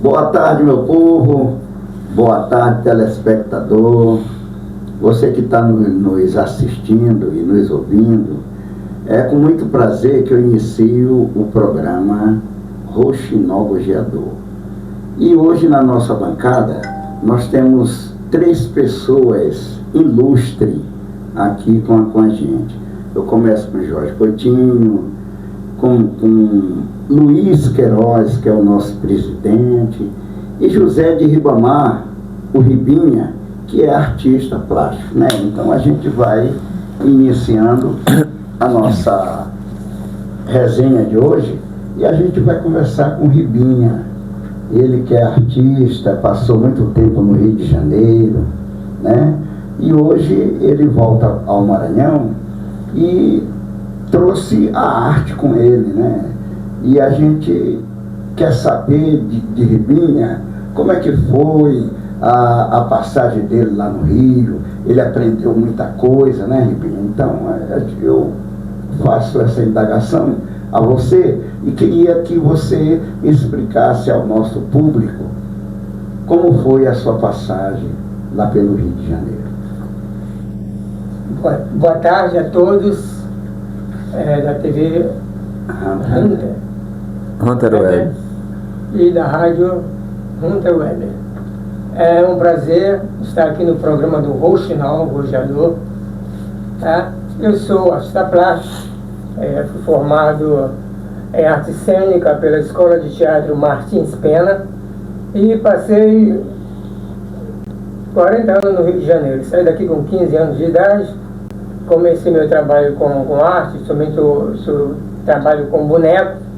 Boa tarde, meu povo. Boa tarde, telespectador. Você que está nos assistindo e nos ouvindo. É com muito prazer que eu inicio o programa Rouxinol-Gojeador. E hoje na nossa bancada nós temos 3 pessoas ilustres aqui com a gente. Eu começo com Jorge Coutinho, com Luiz Queiroz, que é o nosso presidente, e José de Ribamar, o Ribinha, que é artista plástico, né? Então a gente vai iniciando a nossa resenha de hoje e a gente vai conversar com o Ribinha. Ele que é artista, passou muito tempo no Rio de Janeiro, né? E hoje ele volta ao Maranhão e trouxe a arte com ele, né? E a gente quer saber de Ribinha como é que foi a passagem dele lá no Rio. Ele aprendeu muita coisa, né, Ribinha? Então eu faço essa indagação a você e queria que você explicasse ao nosso público como foi a sua passagem lá pelo Rio de Janeiro. Boa tarde a todos da TV Hunter Web e da rádio Hunter Web. É um prazer estar aqui no programa do Rouxinol-Gojeador. Tá? Eu sou artista plástico, fui formado em arte cênica pela Escola de Teatro Martins Pena e passei 40 anos no Rio de Janeiro. Saí daqui com 15 anos de idade, comecei meu trabalho com arte, somente eu trabalho com boneco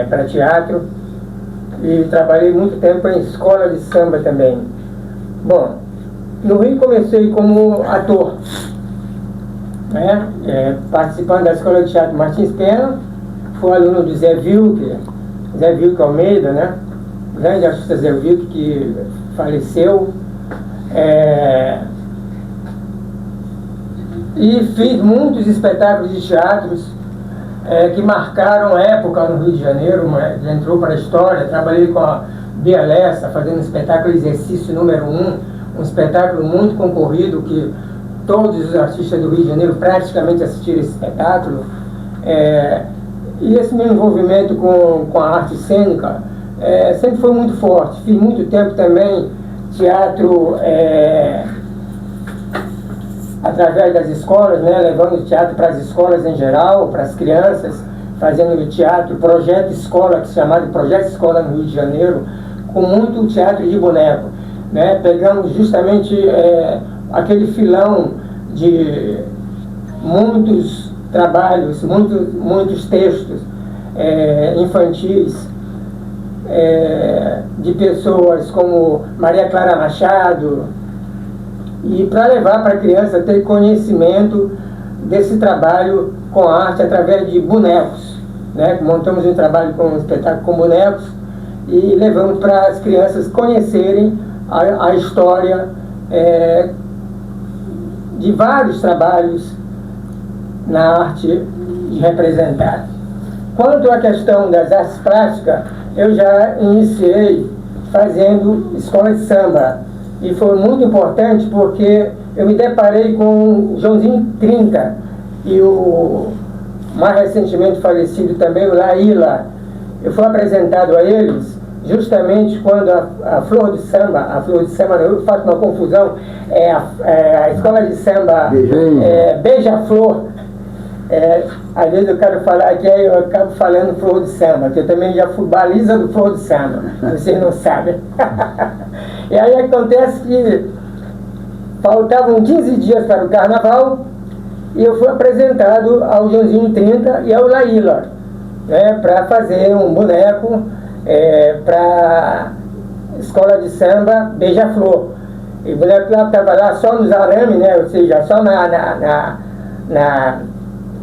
para teatro e trabalhei muito tempo em escola de samba também. Bom, no Rio comecei como ator, né? Participando da Escola de Teatro Martins Pena, fui aluno do Zé Vilker Almeida, né? Grande artista Zé Vilker, que faleceu. E fiz muitos espetáculos de teatros que marcaram a época no Rio de Janeiro, já entrou para a história. Trabalhei com a Bia Lessa, fazendo o espetáculo Exercício número 1, um espetáculo muito concorrido, que todos os artistas do Rio de Janeiro praticamente assistiram esse espetáculo. E esse meu envolvimento com a arte cênica sempre foi muito forte. Fiz muito tempo também teatro através das escolas, né, levando o teatro para as escolas em geral, para as crianças, fazendo teatro, projeto escola, que se chamava de Projeto Escola no Rio de Janeiro, com muito teatro de boneco, né? Pegamos justamente aquele filão de muitos trabalhos, muitos textos infantis, de pessoas como Maria Clara Machado, e para levar para a criança ter conhecimento desse trabalho com arte através de bonecos, né? Montamos um trabalho com um espetáculo com bonecos e levamos para as crianças conhecerem a história de vários trabalhos na arte de representar. Quanto à questão das artes plásticas, eu já iniciei fazendo escola de samba. E foi muito importante porque eu me deparei com o Joãozinho Trinta e o mais recentemente falecido também, o Laíla. Eu fui apresentado a eles justamente quando a Flor de Samba, eu faço uma confusão, a escola de samba Beija-Flor. Às vezes eu quero falar aqui, aí eu acabo falando Flor de Samba, que eu também já fui baliza do Flor de Samba, vocês não sabem. E aí acontece que faltavam 15 dias para o carnaval e eu fui apresentado ao Joãozinho 30 e ao Laíla, né, para fazer um boneco para escola de samba Beija-Flor. E o boneco lá estava lá só nos arames, né, ou seja, só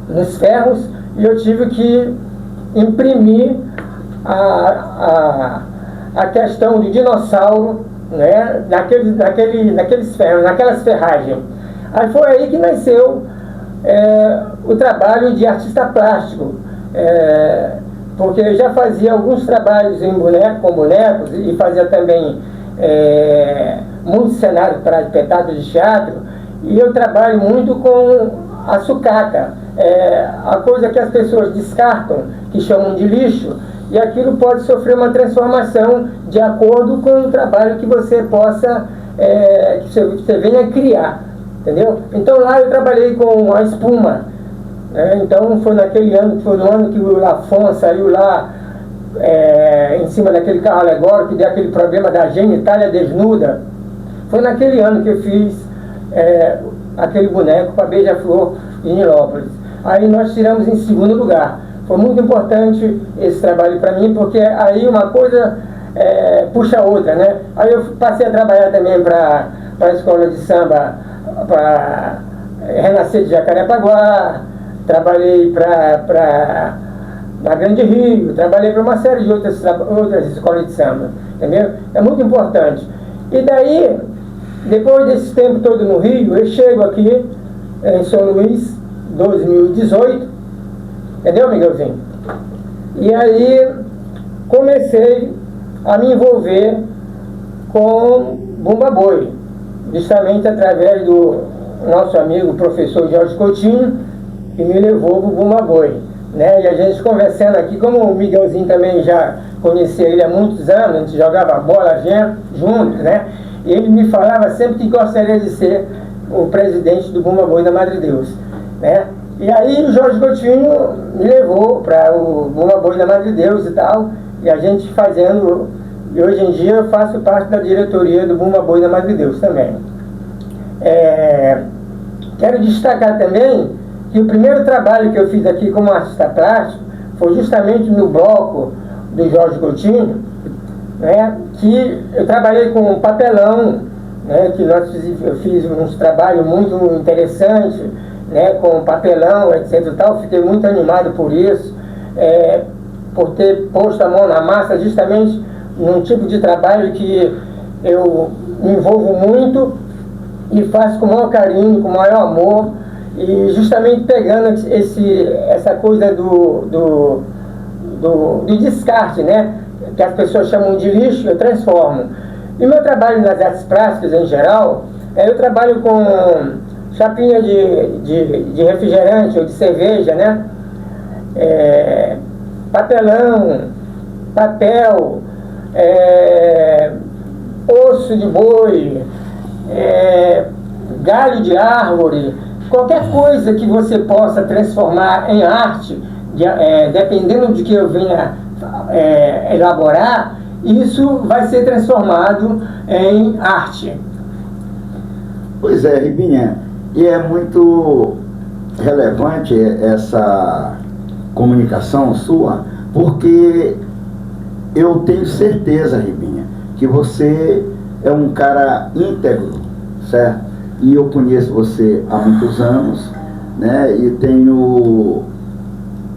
nos ferros, e eu tive que imprimir a questão do dinossauro, né, naqueles ferros, naquelas ferragens. Aí foi aí que nasceu o trabalho de artista plástico, porque eu já fazia alguns trabalhos com bonecos e fazia também muitos cenários para espetáculos de teatro, e eu trabalho muito com a sucata, a coisa que as pessoas descartam, que chamam de lixo, e aquilo pode sofrer uma transformação de acordo com o trabalho que você possa, que você venha criar, entendeu? Então lá eu trabalhei com a espuma, então foi naquele ano, foi no ano que o Lafon saiu lá em cima daquele carro alegórico, que deu aquele problema da genitália desnuda. Foi naquele ano que eu fiz aquele boneco para Beija-Flor de Nilópolis. Aí nós tiramos em segundo lugar. Foi muito importante esse trabalho para mim, porque aí uma coisa puxa a outra, né? Aí eu passei a trabalhar também para a escola de samba, para Renascer de Jacarepaguá, trabalhei para Grande Rio, trabalhei para uma série de outras escolas de samba, entendeu? É muito importante. E daí, depois desse tempo todo no Rio, eu chego aqui em São Luís, 2018, entendeu, Miguelzinho? E aí comecei a me envolver com Bumba Boi, justamente através do nosso amigo professor Jorge Coutinho, que me levou para o Bumba Boi, né? E a gente conversando aqui, como o Miguelzinho também já conhecia ele há muitos anos, a gente jogava bola juntos, né? E ele me falava sempre que gostaria de ser o presidente do Bumba Boi da Madre Deus, né? E aí o Jorge Coutinho me levou para o Bumba Boi da Madre Deus e tal, e a gente fazendo, e hoje em dia eu faço parte da diretoria do Bumba Boi da Madre Deus também. Quero destacar também que o primeiro trabalho que eu fiz aqui como artista plástico foi justamente no bloco do Jorge Coutinho, né, que eu trabalhei com papelão, né, que eu fiz uns trabalhos muito interessantes, né, com papelão, etc. e tal. Fiquei muito animado por isso, por ter posto a mão na massa, justamente num tipo de trabalho que eu me envolvo muito e faço com o maior carinho, com o maior amor, e justamente pegando essa coisa do descarte, né, que as pessoas chamam de lixo, eu transformo. E meu trabalho nas artes plásticas em geral, eu trabalho com chapinha de refrigerante ou de cerveja, né, papelão, papel, osso de boi, galho de árvore, qualquer coisa que você possa transformar em arte, dependendo de que eu venha elaborar, isso vai ser transformado em arte. Pois é, Ribinha, e é muito relevante essa comunicação sua, porque eu tenho certeza, Ribinha, que você é um cara íntegro, certo? E eu conheço você há muitos anos, né? E tenho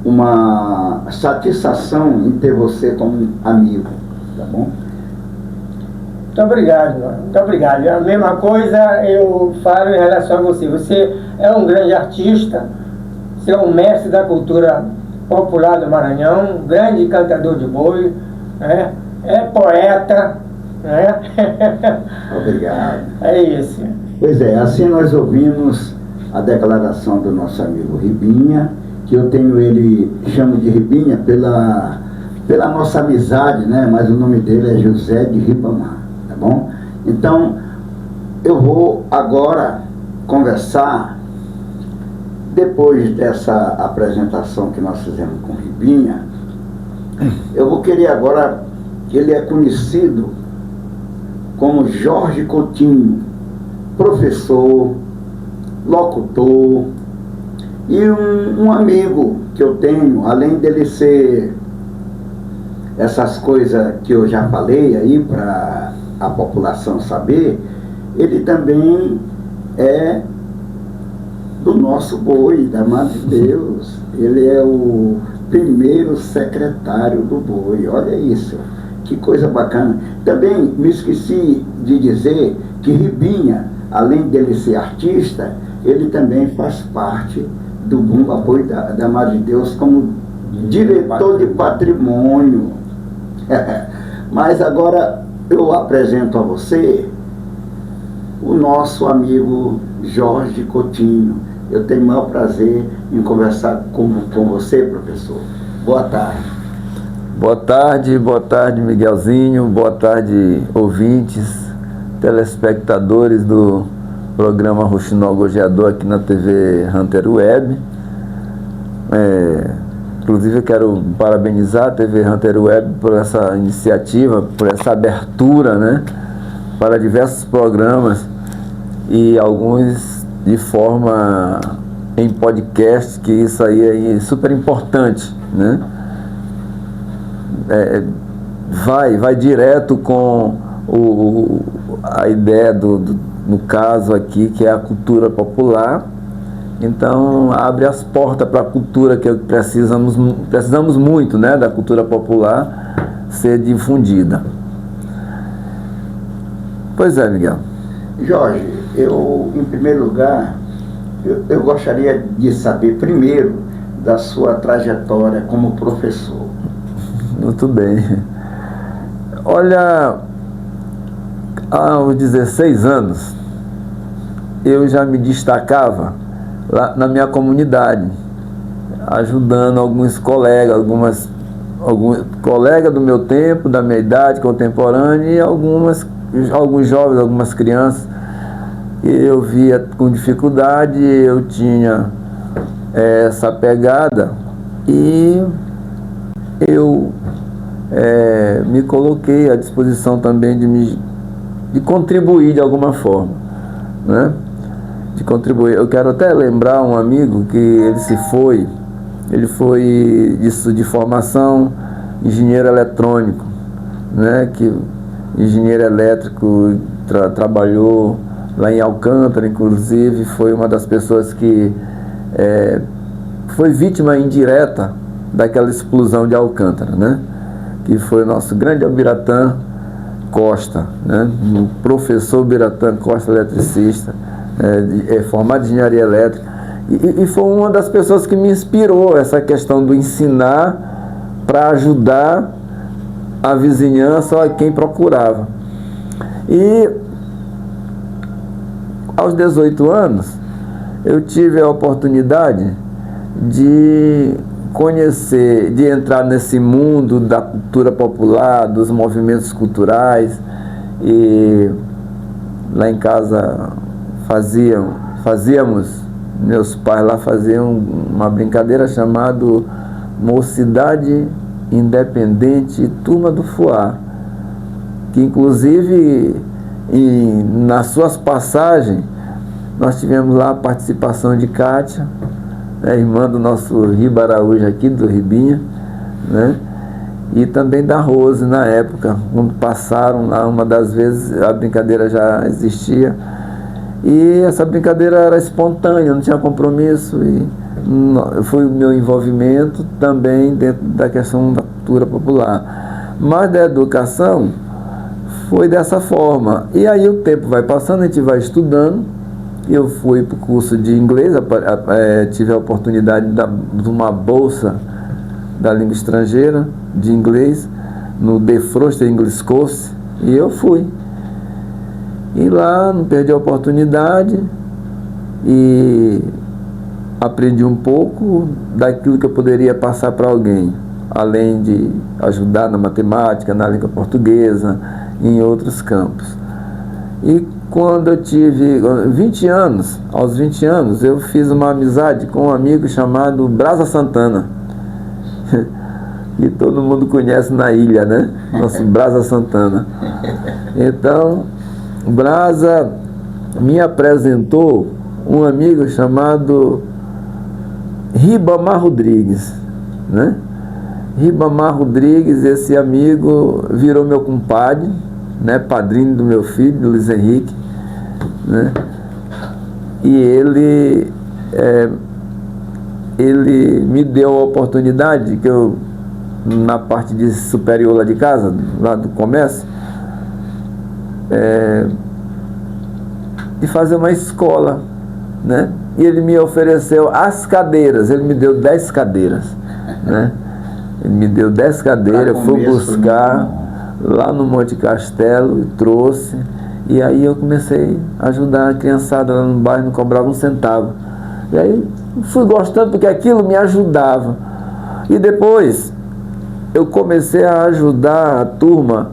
uma satisfação em ter você como amigo, tá bom? Muito obrigado, mano. Muito obrigado. A mesma coisa eu falo em relação a você. Você é um grande artista, você é um mestre da cultura popular do Maranhão, um grande cantador de boi, né? É poeta, né? Obrigado. É isso. Pois é, assim nós ouvimos a declaração do nosso amigo Ribinha, que eu tenho ele, chamo de Ribinha pela nossa amizade, né? Mas o nome dele é José de Ribamar, tá bom? Então, eu vou agora conversar, depois dessa apresentação que nós fizemos com Ribinha, eu vou querer agora, ele é conhecido como Jorge Coutinho, professor, locutor e um amigo que eu tenho, além dele ser essas coisas que eu já falei aí para a população saber, ele também é do nosso boi, da Madre Deus. Ele é o primeiro secretário do boi, olha isso, que coisa bacana. Também me esqueci de dizer que Ribinha, além dele ser artista, ele também faz parte do Bumba Boi da Madre Deus como diretor de patrimônio. Mas agora eu apresento a você o nosso amigo Jorge Coutinho. Eu tenho o maior prazer em conversar com você, professor. Boa tarde. Boa tarde, Miguelzinho. Boa tarde, ouvintes, telespectadores do programa Rouxinol Gorjeador aqui na TV Hunter Web. Inclusive eu quero parabenizar a TV Hunter Web por essa iniciativa, por essa abertura, né, para diversos programas, e alguns de forma em podcast, que isso aí é super importante, né? Vai direto com a ideia no caso aqui, que é a cultura popular. Então abre as portas para a cultura que precisamos muito, né, da cultura popular ser difundida. Pois é, Miguel. Jorge, eu, em primeiro lugar, eu gostaria de saber primeiro da sua trajetória como professor. Muito bem. Olha, aos 16 anos eu já me destacava lá na minha comunidade, ajudando alguns colegas, alguns colegas do meu tempo, da minha idade contemporânea, e alguns jovens, algumas crianças que eu via com dificuldade. Eu tinha essa pegada e eu me coloquei à disposição também de contribuir de alguma forma, né? De contribuir. Eu quero até lembrar um amigo que ele foi de formação engenheiro eletrônico, né? Que engenheiro elétrico, trabalhou lá em Alcântara, inclusive foi uma das pessoas que foi vítima indireta daquela explosão de Alcântara, né? Que foi o nosso grande Albiratã Costa, né? O professor Albiratã Costa, eletricista, formado em engenharia elétrica, e foi uma das pessoas que me inspirou essa questão do ensinar para ajudar a vizinhança ou a quem procurava. E aos 18 anos eu tive a oportunidade de conhecer, de entrar nesse mundo da cultura popular, dos movimentos culturais. E lá em casa fazíamos, meus pais lá faziam uma brincadeira chamada Mocidade Independente Turma do Fuá, que inclusive nas suas passagens nós tivemos lá a participação de Kátia, irmã do nosso Riba Araújo aqui, do Ribinha, né? E também da Rose na época, quando passaram lá, uma das vezes a brincadeira já existia. E essa brincadeira era espontânea, não tinha compromisso, e foi o meu envolvimento também dentro da questão da cultura popular. Mas da educação foi dessa forma. E aí o tempo vai passando, a gente vai estudando. Eu fui para o curso de inglês, tive a oportunidade de uma bolsa da língua estrangeira, de inglês, no The Frost English Course, e eu fui. E lá não perdi a oportunidade e aprendi um pouco daquilo que eu poderia passar para alguém, além de ajudar na matemática, na língua portuguesa, em outros campos. E quando eu tive 20 anos, aos 20 anos, eu fiz uma amizade com um amigo chamado Brasa Santana, que todo mundo conhece na ilha, né? Nosso Brasa Santana. Então, Brasa me apresentou um amigo chamado Ribamar Rodrigues, né? Ribamar Rodrigues, esse amigo virou meu compadre, né? Padrinho do meu filho, do Luiz Henrique, né? E ele me deu a oportunidade que eu, na parte de superior lá de casa, lá do comércio, de fazer uma escola, né? E ele me ofereceu as cadeiras, ele me deu 10 cadeiras, né? Ele me deu 10 cadeiras, eu fui buscar lá no Monte Castelo e trouxe. E aí eu comecei a ajudar a criançada lá no bairro, não cobrava um centavo. E aí fui gostando porque aquilo me ajudava. E depois eu comecei a ajudar a turma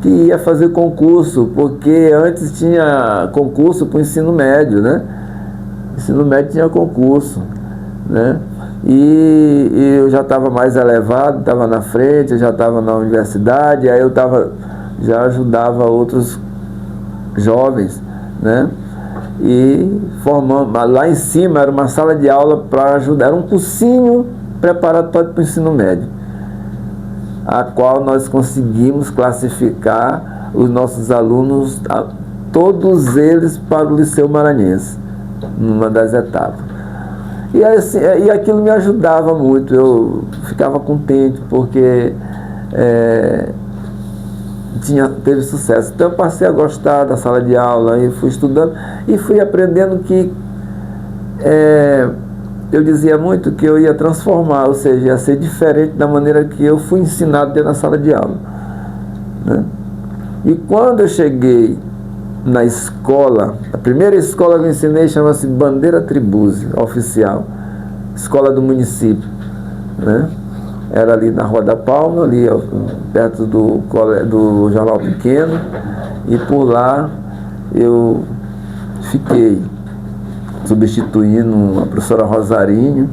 que ia fazer concurso, porque antes tinha concurso para o ensino médio, né? Ensino médio tinha concurso, né? E eu já estava mais elevado, estava na frente, eu já estava na universidade, aí eu já ajudava outros jovens, né? E formamos, lá em cima era uma sala de aula para ajudar, era um cursinho preparatório para o ensino médio, a qual nós conseguimos classificar os nossos alunos, todos eles, para o Liceu Maranhense, numa das etapas. E, assim, e aquilo me ajudava muito, eu ficava contente, porque teve sucesso. Então eu passei a gostar da sala de aula, e fui estudando, e fui aprendendo que eu dizia muito que eu ia transformar, ou seja, ia ser diferente da maneira que eu fui ensinado dentro da sala de aula, né? E quando eu cheguei na escola, a primeira escola que eu ensinei chama-se Bandeira Tribuzzi, oficial, escola do município, né? Era ali na Rua da Palma, ali perto do Jornal Pequeno, e por lá eu fiquei substituindo a professora Rosarinho,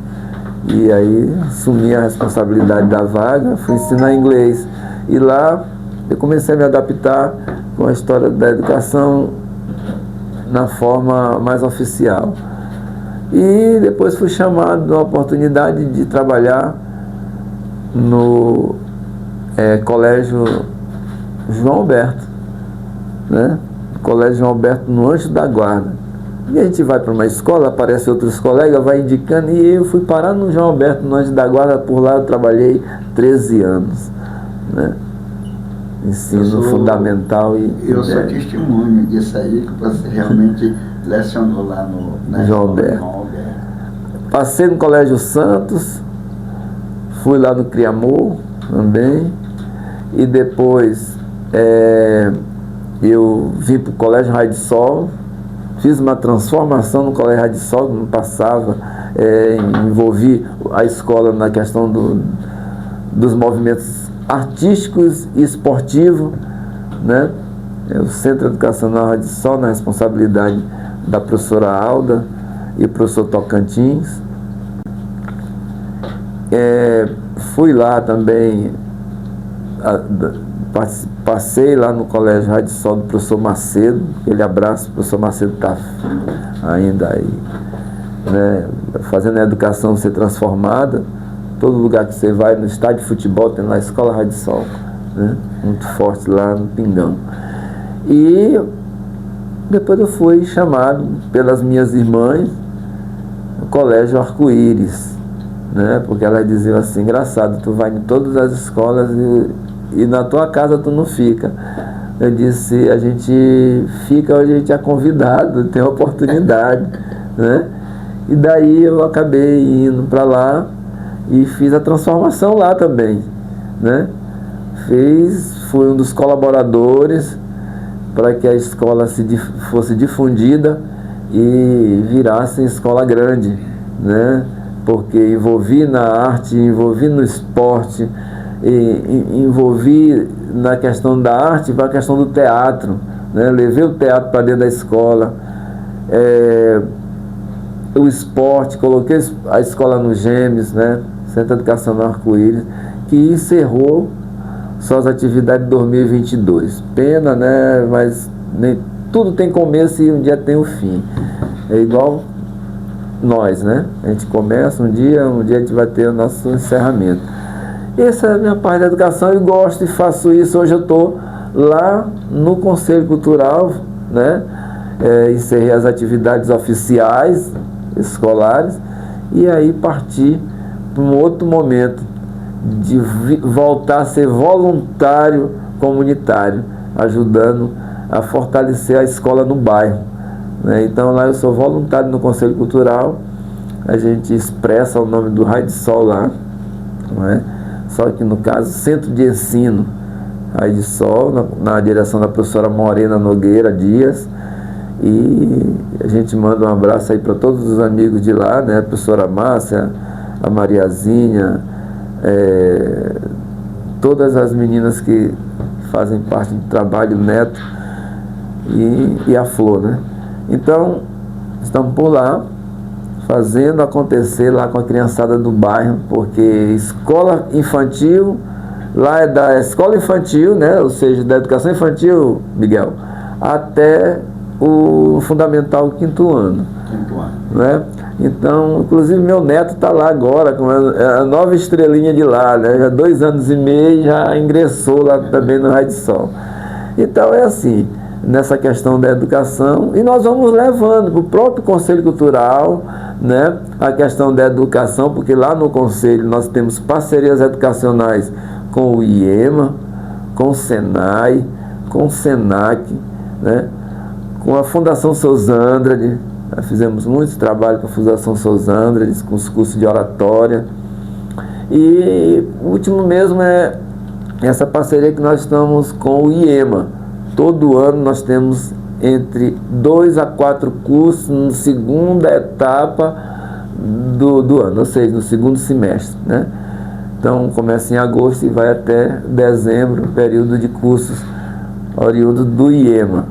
e aí assumi a responsabilidade da vaga, fui ensinar inglês, e lá eu comecei a me adaptar com a história da educação na forma mais oficial. E depois fui chamado a oportunidade de trabalhar no Colégio João Alberto, né? Colégio João Alberto, no Anjo da Guarda. E a gente vai para uma escola, aparece outros colegas, vai indicando, e eu fui parar no João Alberto, no Anjo da Guarda. Por lá eu trabalhei 13 anos, né? Ensino fundamental eu sou testemunho disso aí, que você realmente lecionou lá no João Alberto. Passei no Colégio Santos, fui lá no Criamor também, e depois eu vim para o Colégio Raio de Sol, fiz uma transformação no Colégio Raio de Sol, que não passava, envolvi a escola na questão dos movimentos artísticos e esportivos, né? O Centro Educacional Raio de Sol, na responsabilidade da professora Alda e professor Tocantins. Fui lá também, passei lá no Colégio Raio de Sol do professor Macedo. Aquele abraço, o professor Macedo está ainda aí, né, fazendo a educação ser transformada. Todo lugar que você vai, no estádio de futebol, tem lá a Escola Raio de Sol, né, muito forte lá no Pingão. E depois eu fui chamado pelas minhas irmãs no Colégio Arco-Íris, né, porque elas diziam assim: engraçado, tu vai em todas as escolas e na tua casa tu não fica. Eu disse: a gente fica onde a gente é convidado, tem oportunidade, né? E daí eu acabei indo para lá e fiz a transformação lá também, né? Fui um dos colaboradores para que a escola fosse difundida e virasse escola grande, né? Porque envolvi na arte, envolvi no esporte, envolvi na questão da arte, para a questão do teatro, né? Levei o teatro para dentro da escola, o esporte, coloquei a escola no Gêmeos, né? Centro Educacional Arco-Íris, que encerrou suas atividades em 2022. Pena, né? Mas tudo tem começo e um dia tem o fim. É igual nós, né? A gente começa um dia a gente vai ter o nosso encerramento. Essa é a minha parte da educação, eu gosto e faço isso. Hoje eu estou lá no Conselho Cultural, né? Encerrei as atividades oficiais, escolares, e aí parti para um outro momento de voltar a ser voluntário comunitário, ajudando a fortalecer a escola no bairro, né? Então lá eu sou voluntário no Conselho Cultural, a gente expressa o nome do Raio de Sol lá, não é? Só que no caso, Centro de Ensino Raio de Sol, na direção da professora Morena Nogueira Dias, e a gente manda um abraço aí para todos os amigos de lá, né? A professora Márcia, a Mariazinha, todas as meninas que fazem parte do trabalho, o Neto e a Flor, né? Então, estamos por lá, fazendo acontecer lá com a criançada do bairro, porque escola infantil, lá é da escola infantil, né? Ou seja, da educação infantil, Miguel, até o fundamental, quinto ano. Né? Então, inclusive meu neto está lá agora, com a nova estrelinha de lá, né? Já 2 anos e meio, já ingressou lá também no Raio de Sol. Então é assim, nessa questão da educação, e nós vamos levando para o próprio Conselho Cultural, né, a questão da educação, porque lá no Conselho nós temos parcerias educacionais com o IEMA, com o SENAI, com o SENAC, né, com a Fundação Sousandrade. Fizemos muito trabalho com a Fundação Sousandrade, com os cursos de oratória. E o último mesmo é essa parceria que nós estamos com o IEMA. Todo ano nós temos entre 2 a 4 cursos na segunda etapa do ano, ou seja, no segundo semestre, né? Então começa em agosto e vai até dezembro, período de cursos oriundos do IEMA.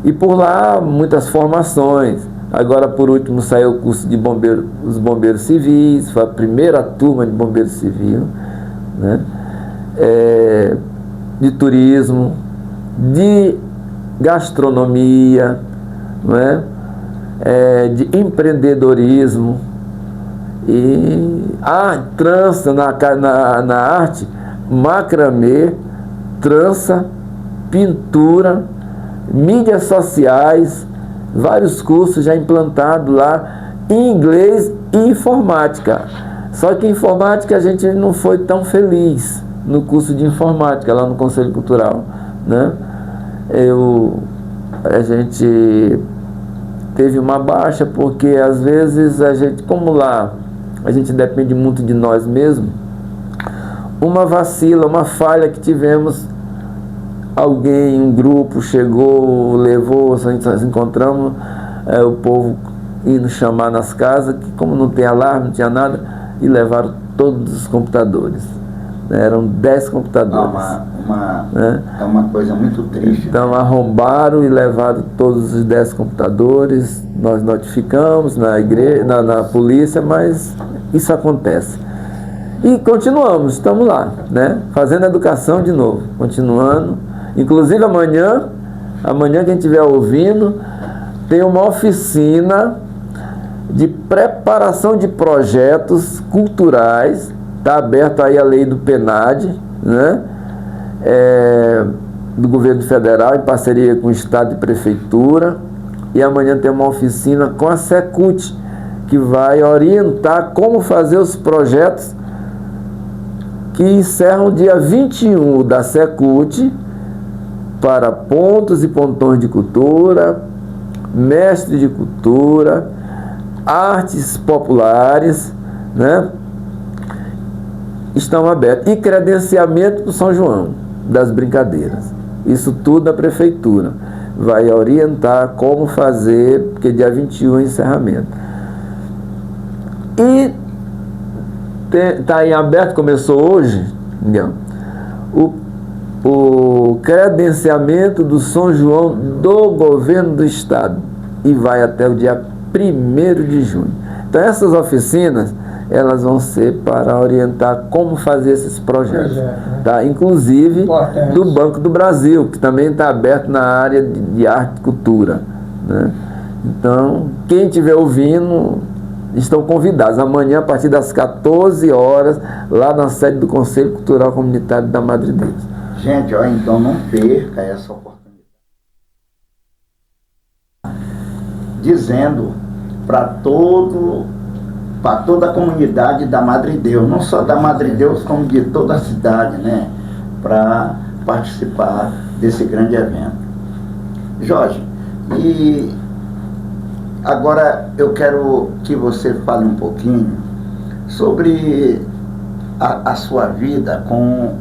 E por lá muitas formações. Agora por último saiu o curso de os bombeiros civis, foi a primeira turma de bombeiro civil, né? De turismo, de gastronomia, não é? De empreendedorismo e trança na arte, macramê, trança, pintura, mídias sociais, vários cursos já implantados lá em inglês e informática. Só que informática a gente não foi tão feliz no curso de informática lá no Conselho Cultural, né? A gente teve uma baixa porque às vezes a gente, como lá a gente depende muito de nós mesmos, uma vacila, uma falha que tivemos, alguém, um grupo chegou, levou, nós encontramos o povo indo chamar nas casas, que como não tem alarme, não tinha nada, e levaram todos os computadores. Eram 10 computadores. É uma coisa muito triste. Então arrombaram e levaram todos os 10 computadores. Nós notificamos na igreja, na polícia, mas isso acontece. E continuamos, estamos lá, né? Fazendo educação de novo, continuando. Inclusive amanhã quem estiver ouvindo, tem uma oficina de preparação de projetos culturais. Está aberto aí a lei do PENAD, né? Do governo federal, em parceria com o Estado e Prefeitura. E amanhã tem uma oficina com a Secult, que vai orientar como fazer os projetos que encerram dia 21 da Secult para pontos e pontões de cultura, mestre de cultura, artes populares, né? Estão abertos. E credenciamento do São João, das brincadeiras. Isso tudo a prefeitura vai orientar como fazer, porque dia 21 é encerramento. E está em aberto, começou hoje, o credenciamento do São João do governo do estado e vai até o dia 1º de junho. Então essas oficinas, elas vão ser para orientar como fazer esses projetos, tá? Inclusive do Banco do Brasil, que também está aberto na área de arte e cultura, né? Então, quem estiver ouvindo, estão convidados. Amanhã, a partir das 14 horas, lá na sede do Conselho Cultural Comunitário da Madre Deus. Gente, então não perca essa oportunidade. Dizendo para toda a comunidade da Madre Deus, não só da Madre Deus, como de toda a cidade, né, para participar desse grande evento. Jorge, e agora eu quero que você fale um pouquinho sobre a sua vida com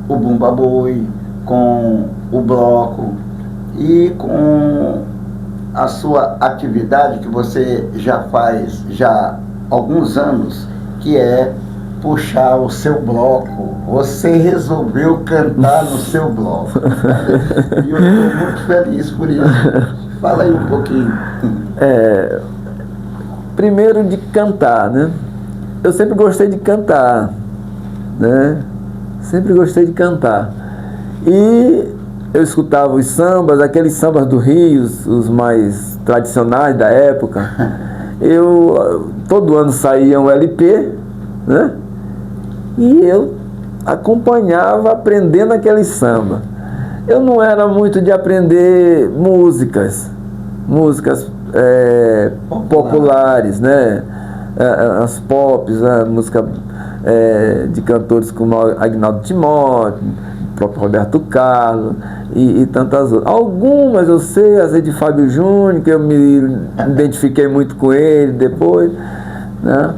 o Bumba Boi, com o bloco e com a sua atividade que você já faz já há alguns anos, que é puxar o seu bloco. Você resolveu cantar no seu bloco. E eu estou muito feliz por isso. Fala aí um pouquinho. Primeiro de cantar, né? Eu sempre gostei de cantar, né? Sempre gostei de cantar. E eu escutava os sambas, aqueles sambas do Rio, os mais tradicionais da época. Todo ano saía um LP, né? E eu acompanhava aprendendo aquele samba. Eu não era muito de aprender músicas populares, né? As pops, a música de cantores como Agnaldo Timóteo, o próprio Roberto Carlos e tantas outras. Algumas eu sei, as de Fábio Júnior, que eu me identifiquei muito com ele depois, né?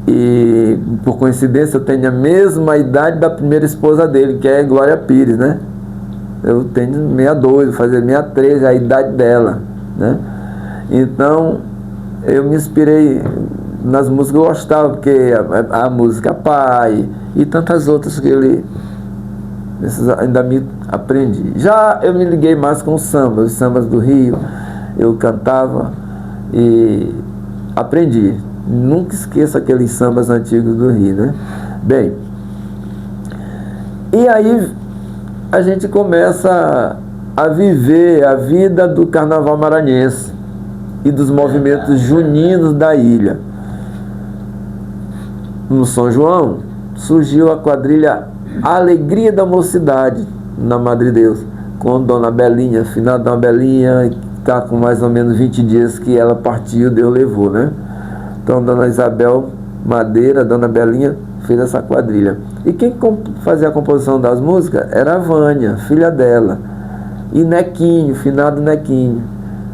E por coincidência eu tenho a mesma idade da primeira esposa dele, que é Glória Pires, né? Eu tenho 62, vou fazer 63, a idade dela, né? Então eu me inspirei nas músicas que eu gostava, porque a música Pai e tantas outras que ele ainda me aprendi. Já eu me liguei mais com o samba, os sambas do Rio, eu cantava e aprendi. Nunca esqueço aqueles sambas antigos do Rio, né? Bem, e aí a gente começa a viver a vida do carnaval maranhense e dos movimentos juninos da ilha. No São João surgiu a quadrilha Alegria da Mocidade, na Madre Deus, com Dona Belinha, finada Dona Belinha, que está com mais ou menos 20 dias que ela partiu, Deus levou, né? Então Dona Isabel Madeira, Dona Belinha, fez essa quadrilha. E quem fazia a composição das músicas era a Vânia, filha dela, e Nequinho, finado Nequinho,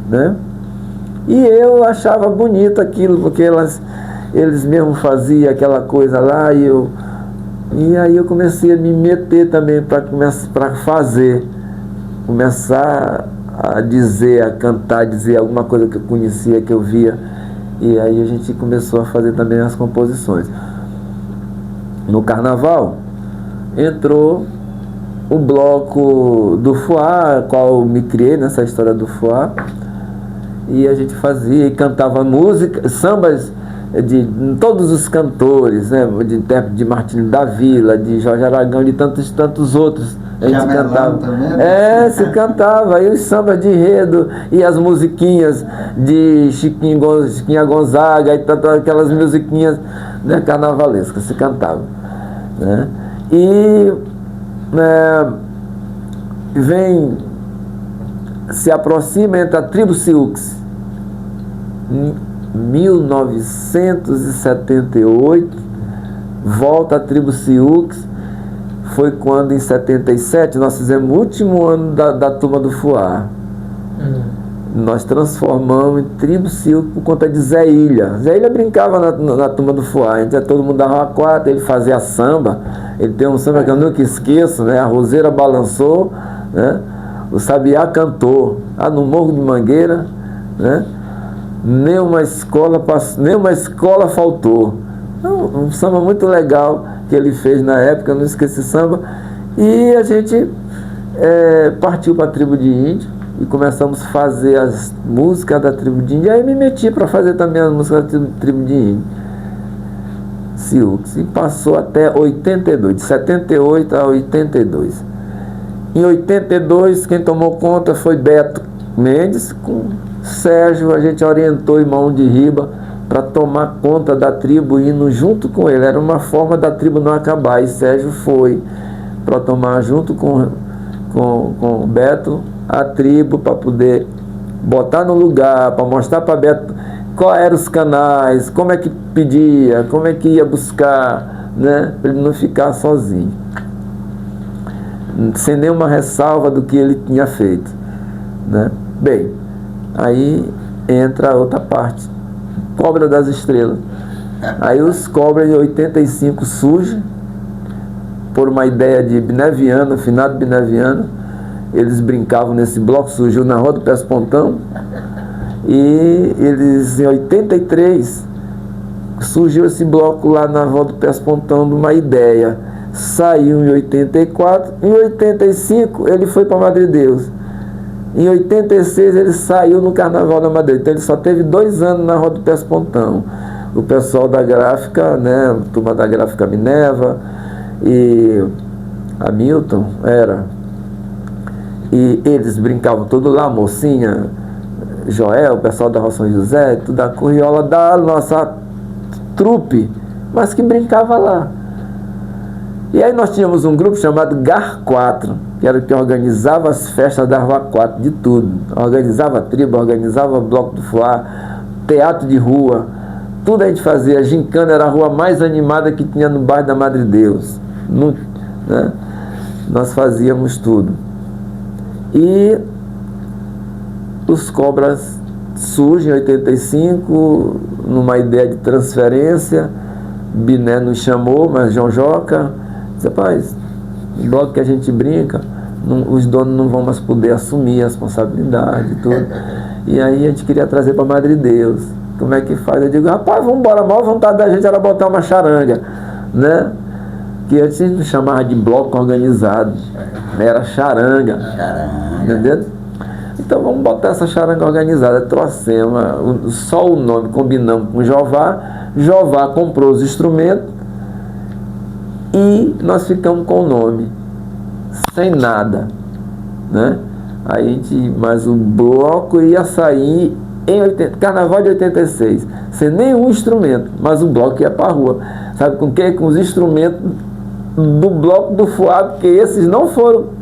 né? E eu achava bonito aquilo, porque eles mesmos faziam aquela coisa lá, e aí eu comecei a me meter também para começar a dizer, a cantar, a dizer alguma coisa que eu conhecia, que eu via. E aí a gente começou a fazer também as composições. No carnaval entrou o bloco do Fuá, qual eu me criei nessa história do Fuá, e a gente fazia e cantava música, sambas de todos os cantores, né? De Martinho da Vila, de Jorge Aragão, de tantos outros. A gente cantava. Também, se cantava. E os sambas de enredo e as musiquinhas de Chiquinha Gonzaga e aquelas musiquinhas, né, carnavalescas, se cantava, né? E se aproxima entre a tribo Siux. Em 1978 volta a tribo Siux. Foi quando em 77 nós fizemos o último ano da turma do Fuá. Nós transformamos em tribo Siux por conta de Zé Ilha. Zé Ilha brincava na turma do Fuá, então todo mundo dava uma quadra, ele fazia samba. Ele tem um samba que eu nunca esqueço, né? A roseira balançou, né? O sabiá cantou, no Morro de Mangueira, né? Nenhuma escola faltou. Um samba muito legal que ele fez na época, eu não esqueci samba. E a gente partiu para a tribo de índio e começamos a fazer as músicas da tribo de índio. Aí me meti para fazer também as músicas da tribo de índio, Siux, e passou até 82, de 78 a 82. Em 82 quem tomou conta foi Beto Mendes. Com Sérgio a gente orientou o irmão de Riba para tomar conta da tribo, indo junto com ele. Era uma forma da tribo não acabar, e Sérgio foi para tomar junto com o Beto a tribo, para poder botar no lugar, para mostrar para Beto quais eram os canais, como é que pedia, como é que ia buscar, né, para ele não ficar sozinho, sem nenhuma ressalva do que ele tinha feito, né? Bem, aí entra a outra parte, Cobra das Estrelas. Aí os Cobras em 85 surgem, por uma ideia de Bineviano, finado Bineviano. Eles brincavam nesse bloco, surgiu na Rua do Peço Pontão. E eles, em 83, surgiu esse bloco lá na Rua do Peço Pontão de uma ideia. Saiu em 84, em 85 ele foi para Madre Deus. Em 86 ele saiu no Carnaval da Madre Deus. Então ele só teve 2 anos na Rua do Peço Pontão. O pessoal da gráfica, né, a turma da gráfica Minerva e a Milton, e eles brincavam tudo lá, Mocinha, Joel, o pessoal da Rua São José, tudo a curriola da nossa trupe, mas que brincava lá. E aí nós tínhamos um grupo chamado GAR 4, que era o que organizava as festas da Rua 4, de tudo. Organizava a tribo, organizava o bloco do Fuá, teatro de rua, tudo a gente fazia. A gincana era a rua mais animada que tinha no bairro da Madre Deus. Né? Nós fazíamos tudo. E os Cobras surgem em 85, numa ideia de transferência. Biné nos chamou, mas João Joca disse: rapaz, no bloco que a gente brinca, os donos não vão mais poder assumir a responsabilidade e tudo. E aí a gente queria trazer para Madre Deus. Como é que faz? Eu digo: rapaz, vamos embora. A maior vontade da gente era botar uma charanga, né? Que antes a gente chamava de bloco organizado, era charanga. Entendeu? Então vamos botar essa charanga organizada. Trouxemos só o nome, combinamos com Jová. Jová comprou os instrumentos e nós ficamos com o nome, sem nada, né? Aí a gente, mas o bloco ia sair em Carnaval de 86, sem nenhum instrumento, mas o bloco ia para a rua. Sabe com quê? Com os instrumentos do bloco do Fuá, porque esses não foram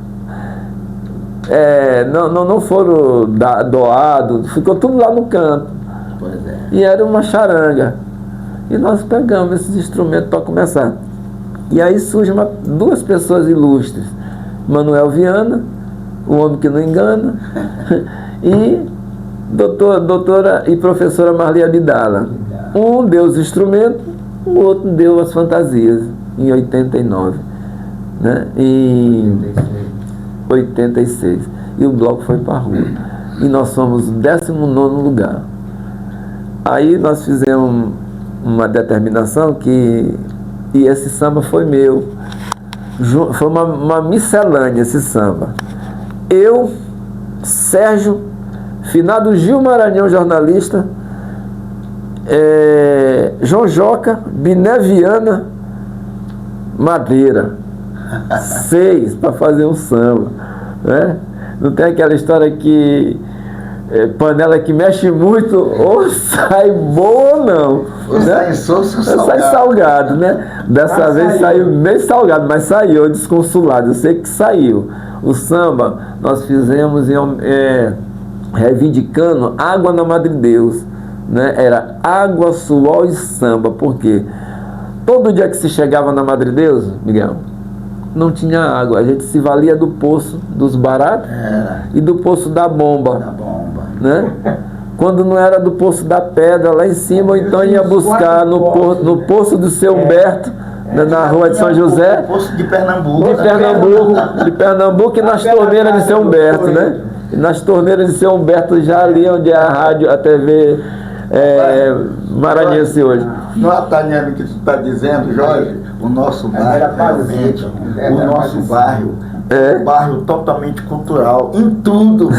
não foram doados, ficou tudo lá no canto. Pois é. E era uma charanga. E nós pegamos esses instrumentos para começar. E aí surgem 2 pessoas ilustres: Manuel Viana, o homem que não engana, e doutora e professora Marli Abdala. Um deu os instrumentos, o outro deu as fantasias, em 89, né? Em 86. E o bloco foi para a rua. E nós fomos 19º lugar. Aí nós fizemos uma determinação e esse samba foi meu. Foi uma miscelânea esse samba. Eu, Sérgio, finado Gil Maranhão, jornalista, João Joca, Bineviana, Madeira. 6 para fazer um samba, né? Não tem aquela história que panela que mexe muito ou sai boa ou não, ou né? Sai salgado, né? Dessa vez saiu bem salgado, mas saiu desconsolado. Eu sei que saiu. O samba nós fizemos reivindicando água na Madre Deus, né? Era água, suor e samba. Por quê? Todo dia que se chegava na Madre Deus, Miguel, não tinha água. A gente se valia do poço dos baratos e do poço da bomba, né? Quando não era do poço da pedra lá em cima, ou então ia buscar no poço do seu Humberto, na rua de São José, poço de Pernambuco, de Pernambuco, e nas torneiras de São Humberto, né? E nas torneiras de São Humberto, já ali onde é a rádio, a TV maranhense hoje. No atalhando que tu está dizendo, Jorge, o nosso bairro realmente, o nosso bairro é um bairro totalmente cultural, em tudo,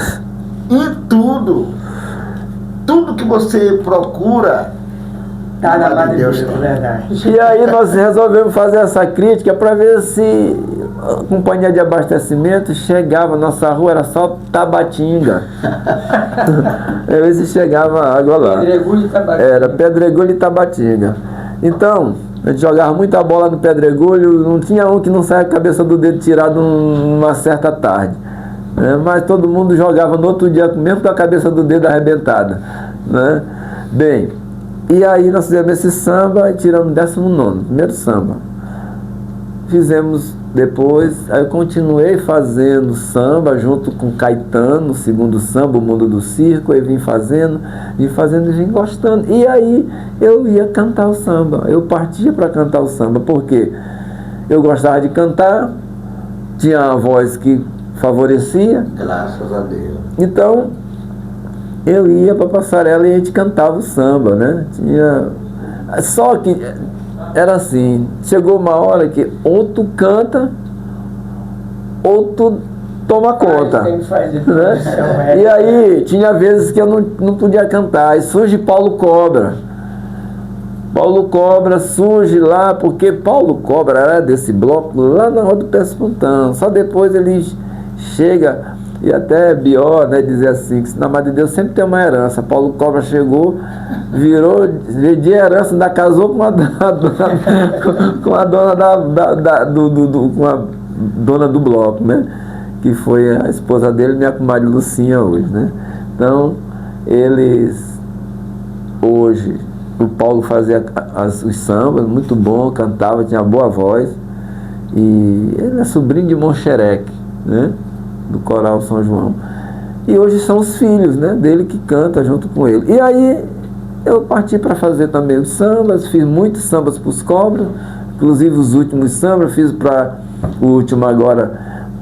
tudo que você procura, tá na Madre Deus, verdade. E aí nós resolvemos fazer essa crítica para ver se a companhia de abastecimento chegava. Nossa rua era só Tabatinga. Às vezes chegava água lá. Pedregulho e Tabatinga. Era Pedregulho e Tabatinga. Então, a gente jogava muita bola no Pedregulho, não tinha um que não saia a cabeça do dedo tirado numa certa tarde. Mas todo mundo jogava no outro dia, mesmo com a cabeça do dedo arrebentada, né? Bem, e aí nós fizemos esse samba e tiramos 19º, primeiro samba. Fizemos depois aí eu continuei fazendo samba junto com Caetano, o segundo samba, o Mundo do Circo, aí vim fazendo e vim gostando. E aí eu ia cantar o samba, eu partia para cantar o samba, porque eu gostava de cantar, tinha uma voz que favorecia. Graças a Deus. Então, eu ia para a passarela e a gente cantava o samba, né? Só que era assim, chegou uma hora que ou tu canta ou tu toma conta, né? E aí tinha vezes que eu não podia cantar, aí surge Paulo Cobra. Paulo Cobra surge lá, porque Paulo Cobra era desse bloco lá na Rua do Pé Espontâneo. Só depois ele chega, e até Bió, né, dizer assim, que na Madre de Deus sempre tem uma herança. Paulo Cobra chegou, virou de herança, ainda casou com a dona do bloco, né? Que foi a esposa dele, minha comadre Lucinha hoje, né? Então, eles hoje, o Paulo fazia os sambas, muito bom, cantava, tinha boa voz. E ele é sobrinho de Monchereque, né? Do Coral São João. E hoje são os filhos, né, dele que canta junto com ele. E aí eu parti para fazer também os sambas, fiz muitos sambas para os Cobras, inclusive os últimos sambas, fiz para o último agora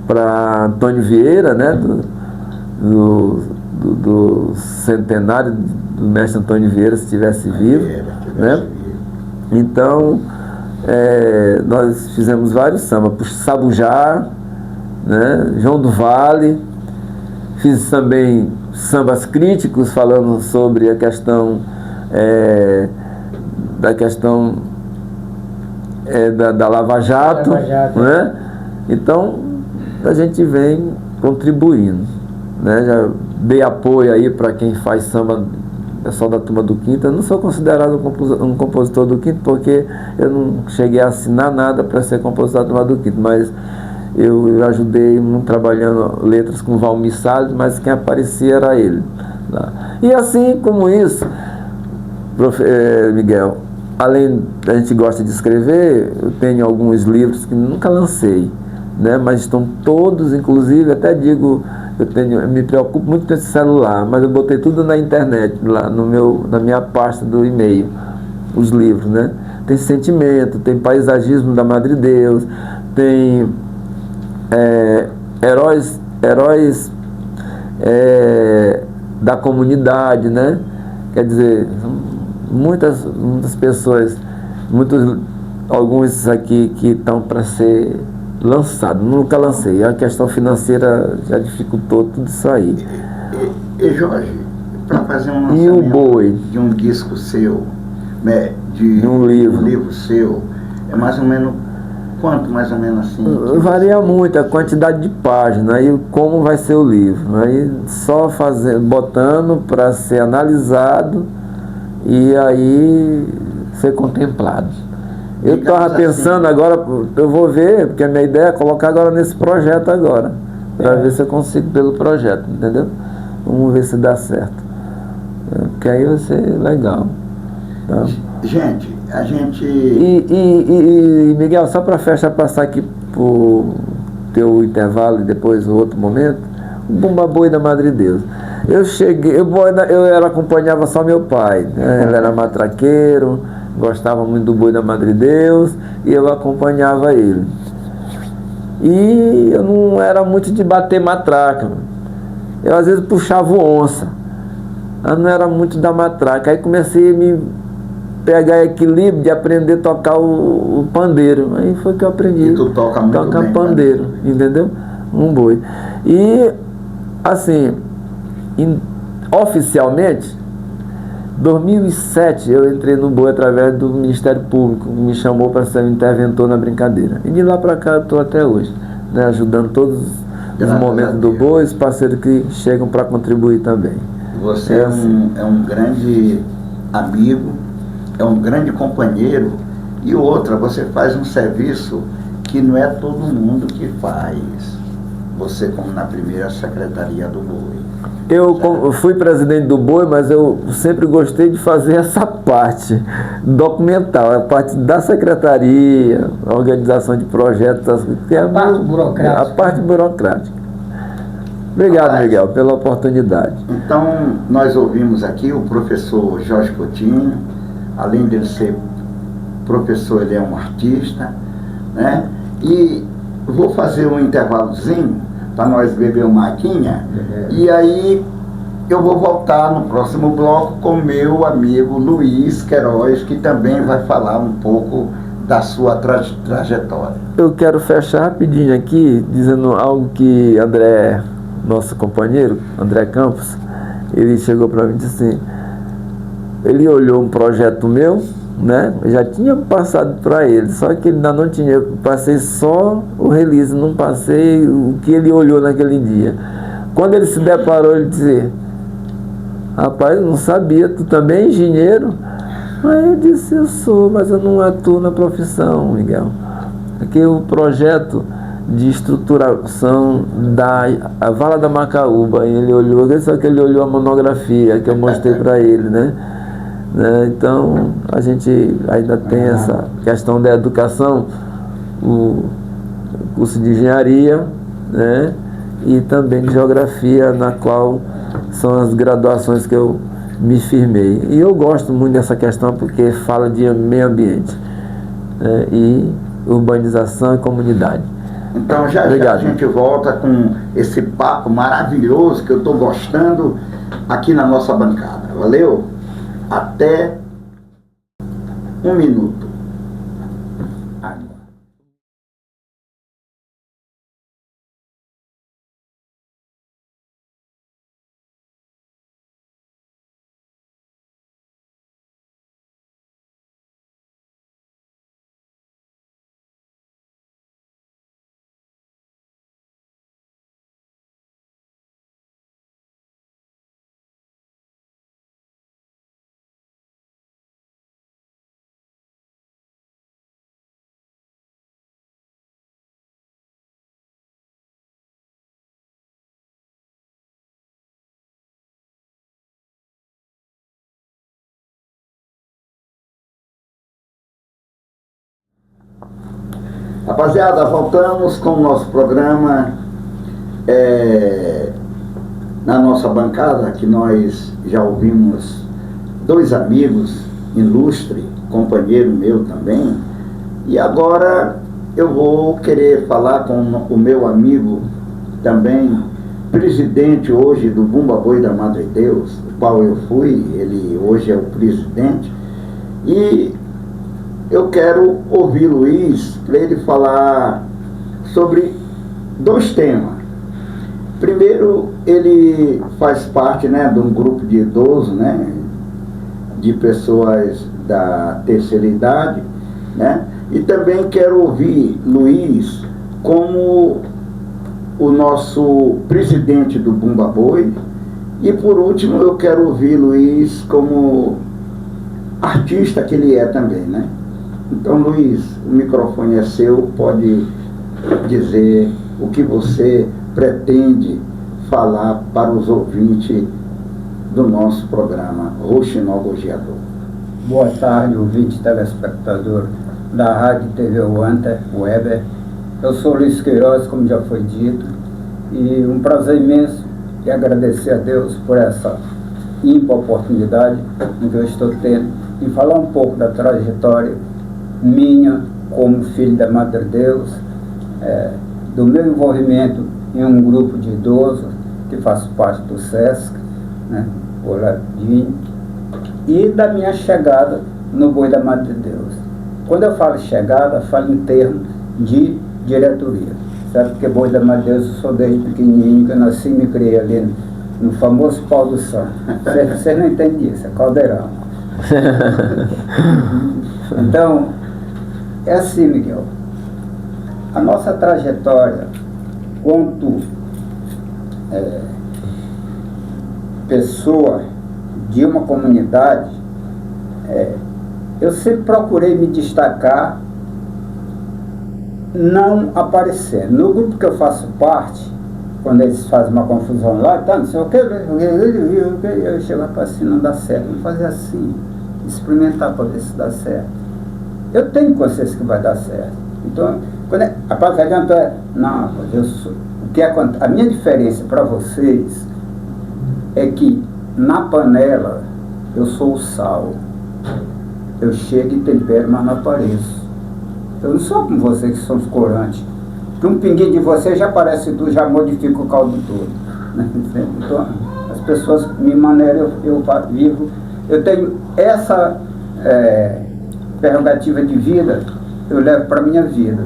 para Antônio Vieira, né, do centenário do mestre Antônio Vieira, se estivesse vivo, né? Então nós fizemos vários sambas para o Sabujá, né? João do Vale, fiz também sambas críticos falando sobre a questão da Lava Jato, né? Então a gente vem contribuindo, né? Já dei apoio aí para quem faz samba, pessoal da Turma do Quinto. Eu não sou considerado um compositor do Quinto, porque eu não cheguei a assinar nada para ser compositor da Turma do Quinto, mas eu ajudei muito trabalhando letras com Valmir Salles, mas quem aparecia era ele lá. E assim como isso, Miguel, além da gente gosta de escrever, eu tenho alguns livros que nunca lancei, né? Mas estão todos, inclusive, até digo, eu me preocupo muito com esse celular, mas eu botei tudo na internet, lá na minha pasta do e-mail, os livros, né? Tem Sentimento, tem Paisagismo da Madre Deus, tem heróis da comunidade, né? Quer dizer, muitas pessoas, alguns aqui que estão para ser lançados, nunca lancei. A questão financeira já dificultou tudo isso aí. E Jorge, para fazer um lançamento e o boi de um disco seu, né, de um livro seu, é mais ou menos quanto, mais ou menos assim? Varia muito a quantidade de páginas e como vai ser o livro. Aí só botando para ser analisado e aí ser contemplado. Eu estava pensando assim, agora, eu vou ver, porque a minha ideia é colocar agora nesse projeto agora, para ver se eu consigo pelo projeto, entendeu? Vamos ver se dá certo. Porque aí vai ser legal. Tá? Gente, a gente... E Miguel, só para fechar, passar aqui por teu intervalo e depois o outro momento, o Bumba Boi da Madre Deus. Eu cheguei, eu acompanhava só meu pai, né? Ele era matraqueiro, gostava muito do Boi da Madre Deus e eu acompanhava ele. E eu não era muito de bater matraca. Eu às vezes puxava o onça. Eu não era muito da matraca. Aí comecei a me pegar equilíbrio de aprender a tocar o pandeiro. Aí foi que eu aprendi. E tu toca muito bem, pandeiro, entendeu? Um boi. E assim, oficialmente, 2007 eu entrei no boi através do Ministério Público, que me chamou para ser um interventor na brincadeira. E de lá para cá eu estou até hoje, né, ajudando todos os momentos do boi, os parceiros que chegam para contribuir também. Você é um grande amigo, é um grande companheiro, e outra, você faz um serviço que não é todo mundo que faz. Você como na primeira secretaria do boi. Eu fui presidente do BOI, mas eu sempre gostei de fazer essa parte documental, a parte da secretaria, a organização de projetos, que é a parte burocrática. Obrigado, Miguel, pela oportunidade. Então, nós ouvimos aqui o professor Jorge Coutinho. Além de ele ser professor, ele é um artista, né? E vou fazer um intervalozinho para nós beber uma maquinha, e aí eu vou voltar no próximo bloco com meu amigo Luiz Queiroz, que também vai falar um pouco da sua trajetória. Eu quero fechar rapidinho aqui, dizendo algo que André, nosso companheiro, André Campos, ele chegou para mim e disse assim, ele olhou um projeto meu, né? Eu já tinha passado para ele, só que ele ainda não tinha, eu passei só o release, não passei o que ele olhou naquele dia. Quando ele se deparou, ele disse, rapaz, eu não sabia, tu também é engenheiro? Aí eu disse, eu sou, mas eu não atuo na profissão, Miguel. Aqui o projeto de estruturação da Vala da Macaúba, e ele olhou, só que ele olhou a monografia que eu mostrei para ele, né? Então, a gente ainda tem essa questão da educação, o curso de engenharia, né? E também de geografia, na qual são as graduações que eu me firmei. E eu gosto muito dessa questão porque fala de meio ambiente, né? E urbanização e comunidade. Então já a gente volta com esse papo maravilhoso que eu estou gostando aqui na nossa bancada. Valeu? Até um minuto. Rapaziada, voltamos com o nosso programa na nossa bancada, que nós já ouvimos dois amigos ilustres, companheiro meu também, e agora eu vou querer falar com o meu amigo também, presidente hoje do Bumba Boi da Madre Deus, o qual eu fui, ele hoje é o presidente, e eu quero ouvir Luiz para ele falar sobre dois temas. Primeiro, ele faz parte, né, de um grupo de idosos, né, de pessoas da terceira idade, né, e também quero ouvir Luiz como o nosso presidente do Bumba Boi, e por último eu quero ouvir Luiz como artista que ele é também, né? Então, Luiz, o microfone é seu, pode dizer o que você pretende falar para os ouvintes do nosso programa Rouxinol Gorjeador. Boa tarde, ouvinte telespectador da Rádio TV Weber. Eu sou Luiz Queiroz, como já foi dito, e um prazer imenso e agradecer a Deus por essa ímpar oportunidade que eu estou tendo em falar um pouco da trajetória minha como filho da Madre Deus, do meu envolvimento em um grupo de idosos que faço parte do SESC, né, o Ladinho, e da minha chegada no Boi da Madre Deus. Quando eu falo chegada, falo em termos de diretoria, sabe? Porque Boi da Madre Deus eu sou desde pequenininho, que eu nasci e me criei ali no famoso Pau do Santo. Vocês não entendem isso, é caldeirão. Então, é assim, Miguel, a nossa trajetória quanto pessoa de uma comunidade, eu sempre procurei me destacar, não aparecer. No grupo que eu faço parte, quando eles fazem uma confusão lá, tá, não sei o que, eu chego para assim, não dá certo, vamos fazer assim, experimentar para ver se dá certo. Eu tenho consciência que vai dar certo. Então, quando rapaz, adianta, não, a minha diferença para vocês é que na panela eu sou o sal. Eu chego e tempero, mas não apareço. Eu não sou como vocês que são os corantes. Que um pinguinho de vocês já parece tudo, já modifica o caldo todo. Então, as pessoas me maneiram, eu vivo. Eu tenho essa prerrogativa de vida, eu levo para a minha vida.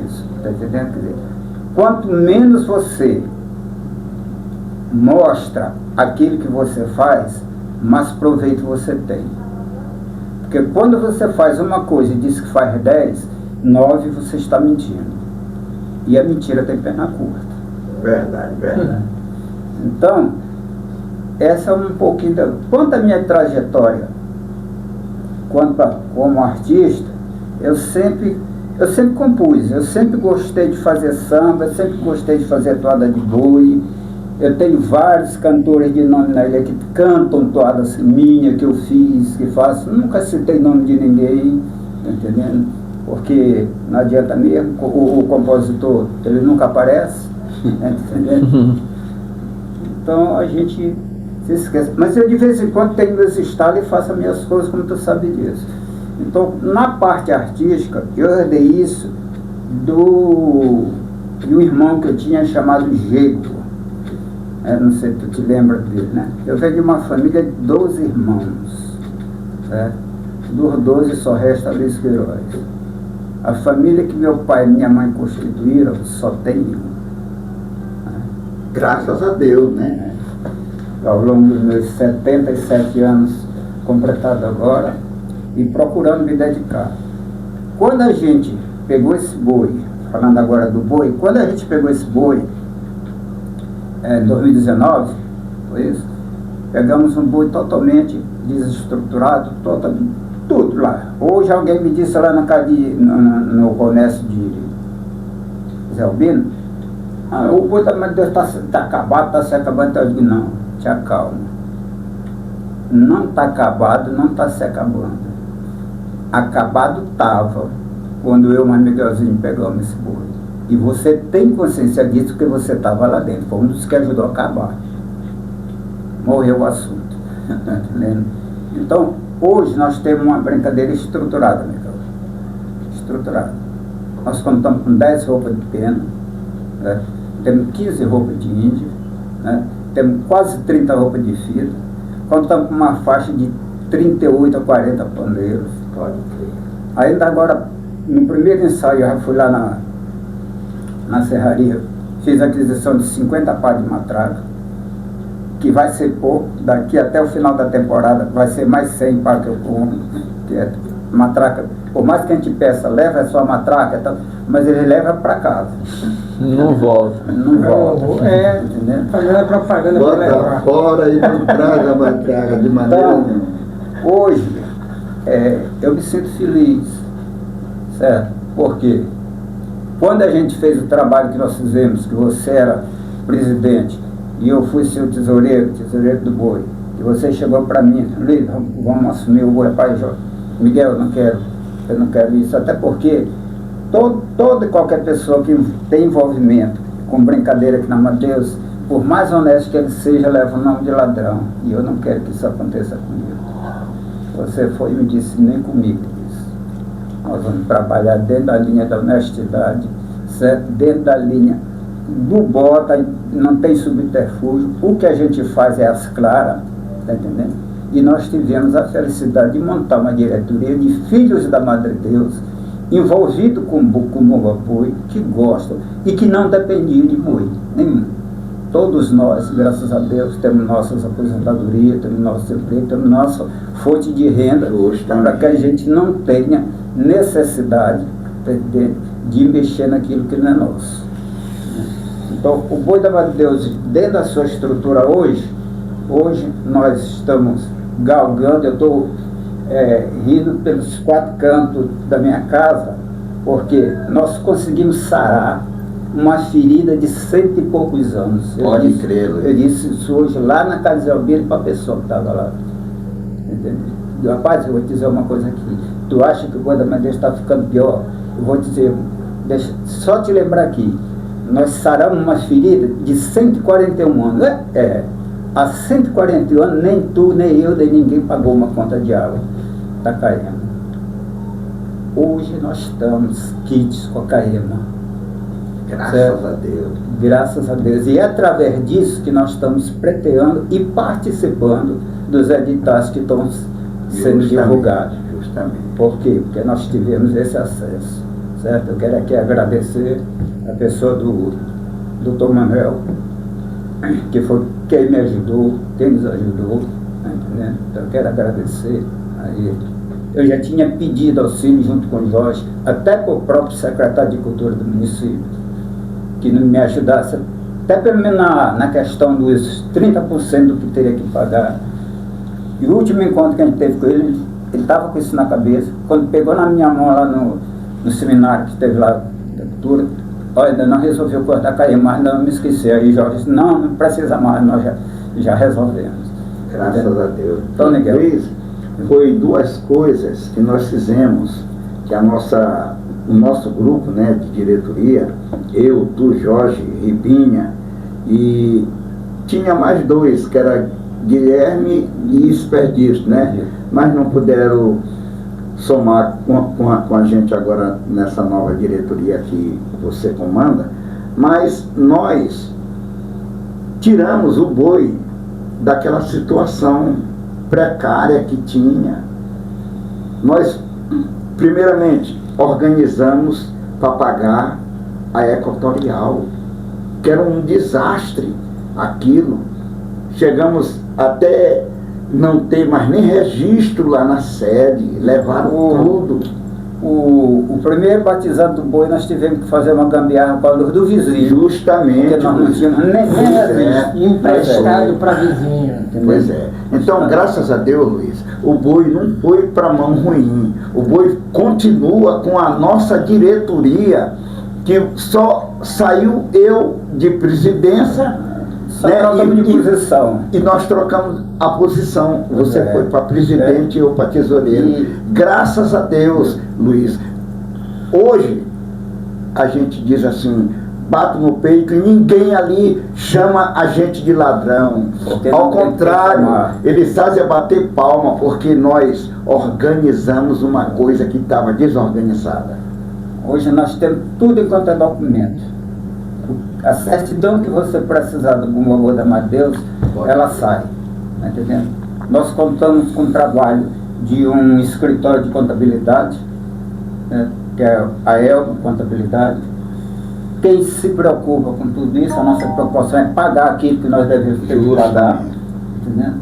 Isso, está entendendo? Quer dizer, quanto menos você mostra aquilo que você faz, mais proveito você tem. Porque quando você faz uma coisa e diz que faz 10, 9 você está mentindo. E a mentira tem perna curta. Verdade, verdade. Então, essa é um pouquinho da... Quanto à minha trajetória, como artista, eu sempre compus, eu sempre gostei de fazer samba, eu sempre gostei de fazer toada de boi. Eu tenho vários cantores de nome na ilha que cantam toadas minhas, que eu fiz, que faço. Nunca citei nome de ninguém, tá entendendo? Porque não adianta mesmo, o compositor, ele nunca aparece, tá entendendo? Então a gente se esquece. Mas eu de vez em quando tenho meus estalos e faço as minhas coisas, como tu sabe disso. Então, na parte artística, eu herdei isso de um irmão que eu tinha chamado Jego. Não sei se tu te lembra dele, né? Eu venho de uma família de 12 irmãos. Dos 12 só resta Luiz Queiroz. A família que meu pai e minha mãe constituíram só tem um. Graças a Deus, né? Ao longo dos meus 77 anos completados agora, e procurando me dedicar. Quando a gente pegou esse boi, falando agora do boi, quando a gente pegou esse boi, em 2019, foi isso? Pegamos um boi totalmente desestruturado, tudo lá. Hoje alguém me disse lá no comércio de Zé Albino, o boi está acabado, está se acabando. Eu digo, não, te acalma. Não está acabado, não está se acabando. Acabado estava quando eu e o Miguelzinho pegamos esse boi. E você tem consciência disso porque você estava lá dentro. Foi um dos que ajudou a acabar. Morreu o assunto. Então, hoje nós temos uma brincadeira estruturada, Miguel. Estruturada. Nós contamos com 10 roupas de pena, né? Temos 15 roupas de índio, né? Temos quase 30 roupas de fita. Contamos com uma faixa de 38 a 40 pandeiros. Pode crer. Ainda agora, no primeiro ensaio, eu já fui lá na serraria, fiz a aquisição de 50 par de matraca, que vai ser pouco, daqui até o final da temporada vai ser mais 100 par que eu compro, que é matraca, por mais que a gente peça, leva a sua matraca, tá, mas ele leva para casa. Não volta. Não volta. Entendeu? Fazendo a propaganda para Bota levar. fora e não traga a matraca de maneira Então, nenhuma. hoje, eu me sinto feliz, certo? Por quê? Quando a gente fez o trabalho que nós fizemos, que você era presidente e eu fui seu tesoureiro do boi, e você chegou para mim, Luiz, vamos assumir o boi, pai, Miguel, eu não quero isso, até porque toda e qualquer pessoa que tem envolvimento com brincadeira aqui na Mateus, por mais honesto que ele seja, leva o nome de ladrão, e eu não quero que isso aconteça comigo. Você foi e me disse, nem comigo isso. Nós vamos trabalhar dentro da linha da honestidade, certo? Dentro da linha do bota, não tem subterfúgio. O que a gente faz é as claras, tá entendendo? E nós tivemos a felicidade de montar uma diretoria de filhos da Madre Deus, envolvido com boi, que gostam e que não dependiam de boi nenhum. Todos nós, graças a Deus, temos nossas aposentadorias, temos nosso emprego, temos nossa fonte de renda, para que a gente não tenha necessidade de mexer naquilo que não é nosso. Então, o boi da Madre Deus, dentro da sua estrutura hoje nós estamos galgando, eu estou rindo pelos 4 cantos da minha casa, porque nós conseguimos sarar uma ferida de 100 e poucos anos. Pode crer, Luiz. Eu disse isso hoje lá na casa de Albino para a pessoa que estava lá. Entendeu? Rapaz, eu vou te dizer uma coisa aqui. Tu acha que o Boi da Madeira está ficando pior? Eu vou te dizer, deixa só te lembrar aqui. Nós saramos uma ferida de 141 anos. Há 141 anos, nem tu, nem eu, nem ninguém pagou uma conta de água da Caema. Hoje nós estamos quites com a Caema. Graças a Deus. Graças a Deus. E é através disso que nós estamos preteando e participando dos editais que estão sendo divulgados. Justamente. Por quê? Porque nós tivemos esse acesso. Certo? Eu quero aqui agradecer a pessoa do Dr. Manuel, que foi quem me ajudou, quem nos ajudou. Né? Então eu quero agradecer a ele. Eu já tinha pedido auxílio junto com o Jorge, até para o próprio secretário de Cultura do município, que me ajudasse, até pelo menos na questão dos 30% do que teria que pagar. E o último encontro que a gente teve com ele estava com isso na cabeça. Quando pegou na minha mão lá no seminário que teve lá da cultura, olha, ainda não resolveu cortar cair, mas não me esqueci. Aí Jorge disse, não precisa mais, nós já resolvemos. Graças a Deus. Então, Miguel, foi duas coisas que nós fizemos, que o nosso grupo, né, de diretoria, eu, tu, Jorge, Ribinha, e tinha mais dois, que era Guilherme e Esperdiço, né? Mas não puderam somar com a gente agora nessa nova diretoria que você comanda, mas nós tiramos o boi daquela situação precária que tinha. Nós, primeiramente, organizamos para pagar a Equatorial, que era um desastre aquilo. Chegamos até não ter mais nem registro lá na sede, levaram tudo. O primeiro batizado do boi nós tivemos que fazer uma gambiarra com a luz do vizinho. Justamente. Porque nós não tínhamos nem registro. Emprestado para vizinho. Pois é. Então, graças a Deus, Luiz, o boi não foi para mão ruim. O boi continua com a nossa diretoria, que só saiu eu de presidência. Só trocamos de posição. E nós trocamos a posição. Você foi para presidente e eu para tesoureiro. Graças a Deus, Luiz. Hoje, a gente diz assim, bato no peito e ninguém ali chama a gente de ladrão. Ao contrário, eles fazem bater palma porque nós organizamos uma coisa que estava desorganizada. Hoje nós temos tudo enquanto é documento. A certidão que você precisar do Bumba da Madeus, ela sai. Tá entendendo? Nós contamos com o trabalho de um escritório de contabilidade, né, que é a Elba Contabilidade. Quem se preocupa com tudo isso, a nossa preocupação é pagar aquilo que nós devemos ter que pagar. Entendendo?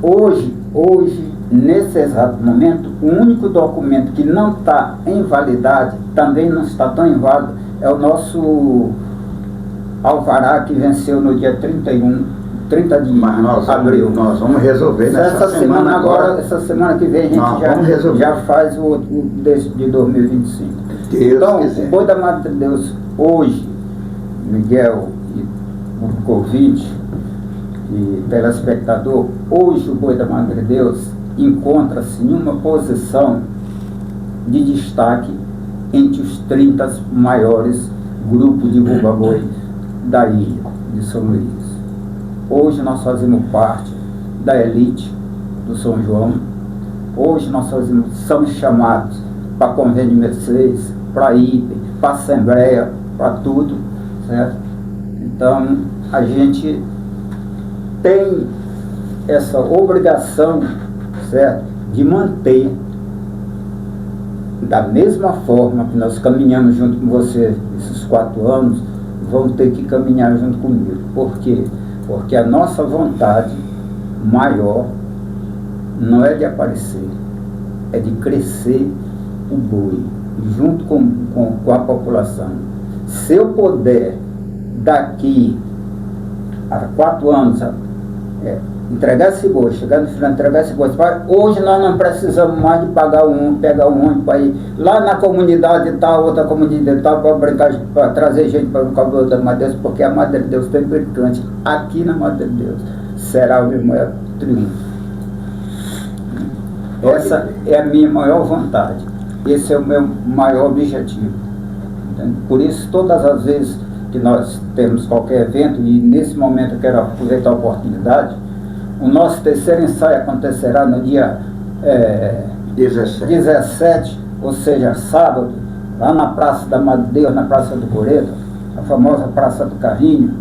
Hoje, nesse exato momento, o único documento que não está em validade, também não está tão inválido, é o nosso alvará que venceu no dia 30 de abril. Nós vamos resolver nessa semana agora. Essa semana que vem a gente já faz o de 2025. Então, o Boi da Madre de Deus hoje, Miguel e o convite e telespectador, hoje o Boi da Madre de Deus encontra-se em uma posição de destaque entre os 30 maiores grupos de bumba-boi da ilha de São Luís. Hoje nós fazemos parte da elite do São João. Hoje nós somos chamados para convênio Mercedes, para IPE, para Assembleia, para tudo, certo? Então a gente tem essa obrigação, certo, de manter da mesma forma que nós caminhamos junto com você esses 4 anos, vão ter que caminhar junto comigo. Por quê? Porque a nossa vontade maior não é de aparecer, é de crescer o boi, junto com a população. Se eu puder, daqui a 4 anos, entregar esse boi, chegar no final, entregar esse boi. Hoje nós não precisamos mais de pegar um ônibus para ir lá na comunidade tal, outra comunidade tal, para brincar, para trazer gente para brincar do da Madre Deus, porque a Madre de Deus tem brincante aqui na Madre de Deus. Será o meu maior triunfo. Essa é a minha maior vontade. Esse é o meu maior objetivo. Entende? Por isso, todas as vezes que nós temos qualquer evento, e nesse momento eu quero aproveitar a oportunidade, o nosso terceiro ensaio acontecerá no dia 17, ou seja, sábado, lá na Praça da Madre Deus, na Praça do Coreto, a famosa Praça do Carrinho,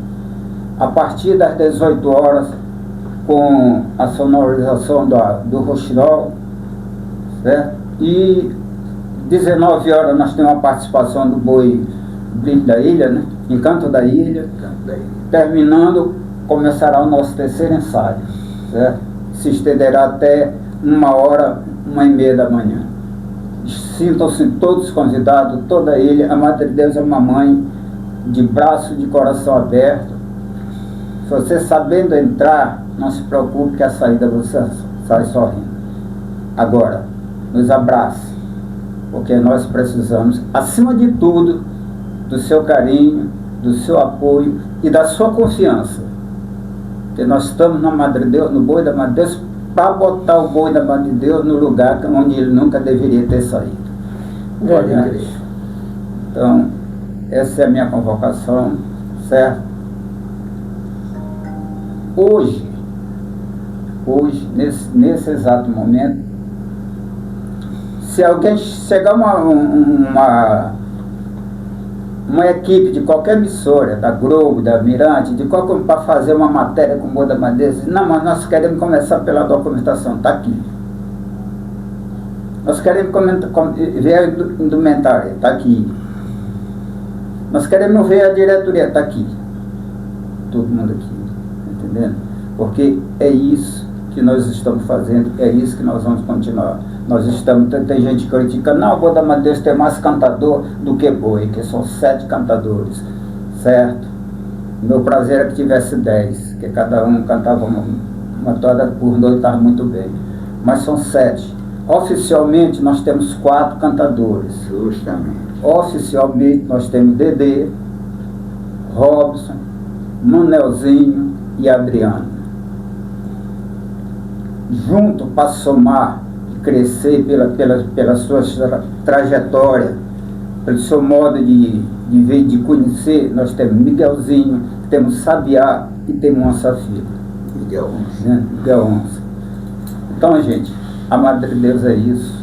a partir das 18 horas, com a sonorização do roxinol, certo? E 19 horas nós temos a participação do boi Brilho da Ilha, né? Encanto da Ilha. Terminando, começará o nosso terceiro ensaio, certo? Se estenderá até 1h, 1h30 da manhã. Sintam-se todos convidados, toda a ilha. A Madre de Deus é uma mãe de braço, de coração aberto. Se você sabendo entrar, não se preocupe que a saída você sai sorrindo. Agora, nos abrace, porque nós precisamos, acima de tudo, do seu carinho, do seu apoio e da sua confiança. Porque nós estamos na Madre de Deus, no boi da Madre de Deus, para botar o boi da Madre de Deus no lugar onde ele nunca deveria ter saído. Verdade. Então, essa é a minha convocação, certo? Hoje, nesse exato momento, se alguém chegar uma equipe de qualquer emissora, da Globo, da Mirante, para fazer uma matéria com o boi da Madre de Deus, não, mas nós queremos começar pela documentação, está aqui. Nós queremos ver a indumentária, está aqui. Nós queremos ver a diretoria, está aqui. Todo mundo aqui, entendendo? Porque é isso que nós estamos fazendo, é isso que nós vamos continuar. Nós estamos, tem gente criticando, não, o boi da Madre de Deus tem mais cantador do que boi, que são 7 cantadores, certo? Meu prazer era que tivesse 10, que cada um cantava uma toada por noite, estava muito bem. Mas são 7. Oficialmente nós temos 4 cantadores. Justamente. Oficialmente nós temos Dedê, Robson, Manelzinho e Adriano. Junto para somar e crescer pela sua trajetória, pelo seu modo de ver, de conhecer, nós temos Miguelzinho, temos Sabiá e temos Onça Filho. Miguel Onça. Né? Miguel Onça. Então, gente, a Madre de Deus é isso.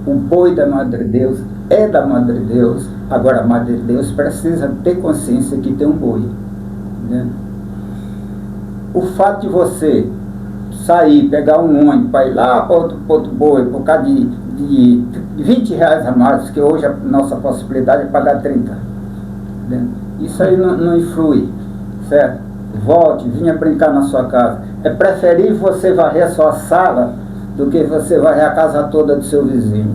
O boi da Madre de Deus é da Madre de Deus. Agora, a Madre de Deus precisa ter consciência que tem um boi. Né? O fato de você sair, pegar um ônibus para ir lá para outro boi, por causa de R$20 a mais, que hoje a nossa possibilidade é pagar 30. Né? Isso aí não influi, certo? Volte, venha brincar na sua casa. É preferível você varrer a sua sala do que você varrer a casa toda do seu vizinho.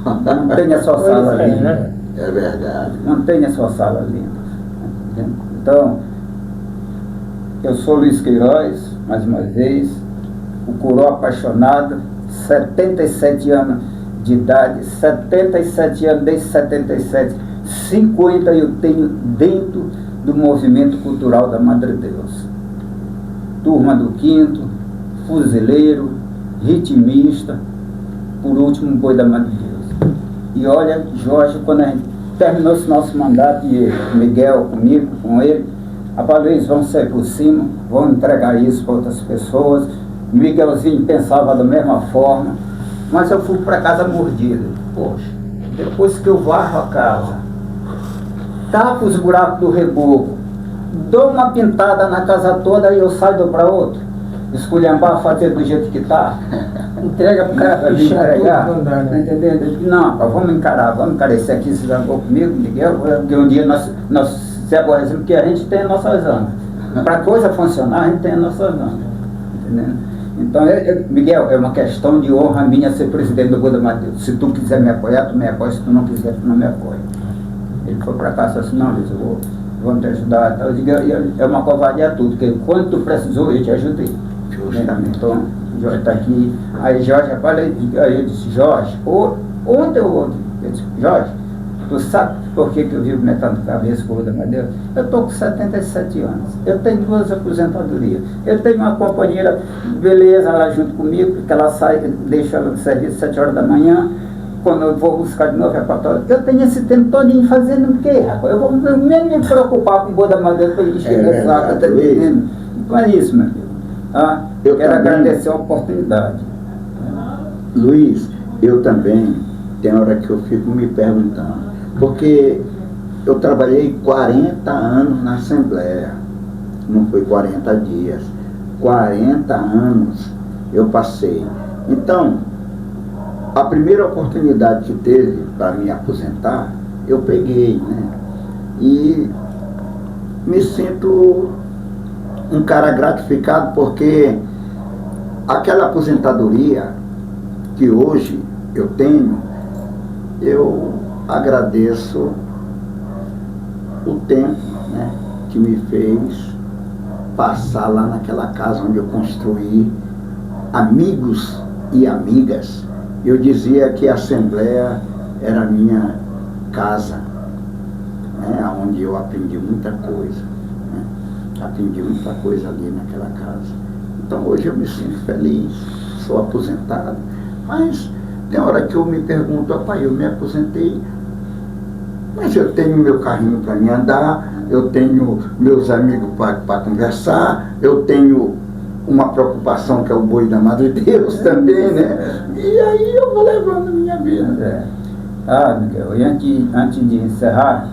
Mantenha a sua sala limpa. É verdade. Mantenha a sua sala limpa. Então, eu sou Luiz Queiroz, mais uma vez, o coroa apaixonado, 77 anos de idade, 77 anos, desde 77, 50 eu tenho dentro do movimento cultural da Madre de Deus. Turma do Quinto, fuzileiro, ritmista, por último, boi da Madre de Deus. E olha, Jorge, quando a gente terminou esse nosso mandato, e Miguel comigo, com ele, rapaz, Luiz, vamos sair por cima, vamos entregar isso para outras pessoas. Miguelzinho pensava da mesma forma, mas eu fui para casa mordido. Poxa, depois que eu varro a casa, tapo os buracos do reboco, dou uma pintada na casa toda e eu saio para outro, esculhambar, fazer do jeito que está. Entrega para o cara entregar, tudo, não dá, né? tá entendendo? Não, rapaz, vamos encarar esse aqui se zangou comigo, Miguel, porque um dia nós se aborrecemos, porque a gente tem a nossa zanga. Para a coisa funcionar, a gente tem a nossa zanga, entendendo? Então, Miguel, é uma questão de honra minha ser presidente do Boi da Madre de Deus. Se tu quiser me apoiar, tu me apoia. Se tu não quiser, tu não me apoia. Ele foi para cá e disse assim, não, Luiz, eu vou te ajudar. Eu digo, é uma covardia tudo, porque quando tu precisou, eu te ajudei. Justamente. Então, Jorge está aqui. Aí Jorge, aí eu disse, Jorge, ontem eu disse, Jorge, tu sabe por que eu vivo metendo a cabeça com o da Madeira? Eu estou com 77 anos, eu tenho 2 aposentadorias, eu tenho uma companheira, beleza, lá junto comigo, que ela sai, deixa ela no serviço 7 horas da manhã, quando eu vou buscar de novo é 4 horas. Eu tenho esse tempo todinho fazendo o quê, rapaz? Eu vou nem me preocupar com o Boa da Madeira para encher a saca, tá entendendo? Então é isso, meu filho. Eu quero agradecer a oportunidade. Luiz, eu também, tem hora que eu fico me perguntando, porque eu trabalhei 40 anos na Assembleia, não foi 40 dias, 40 anos eu passei. Então, a primeira oportunidade que teve para me aposentar, eu peguei, né? E me sinto um cara gratificado porque aquela aposentadoria que hoje eu tenho, eu agradeço o tempo, né, que me fez passar lá naquela casa onde eu construí amigos e amigas. Eu dizia que a Assembleia era a minha casa, né, onde eu aprendi muita coisa, né? Aprendi muita coisa ali naquela casa. Então hoje eu me sinto feliz, sou aposentado, mas tem hora que eu me pergunto, pai, eu me aposentei, mas eu tenho meu carrinho para me andar, eu tenho meus amigos para conversar, eu tenho uma preocupação que é o boi da Madre Deus também, né? E aí eu vou levando minha vida. Miguel, e antes de encerrar,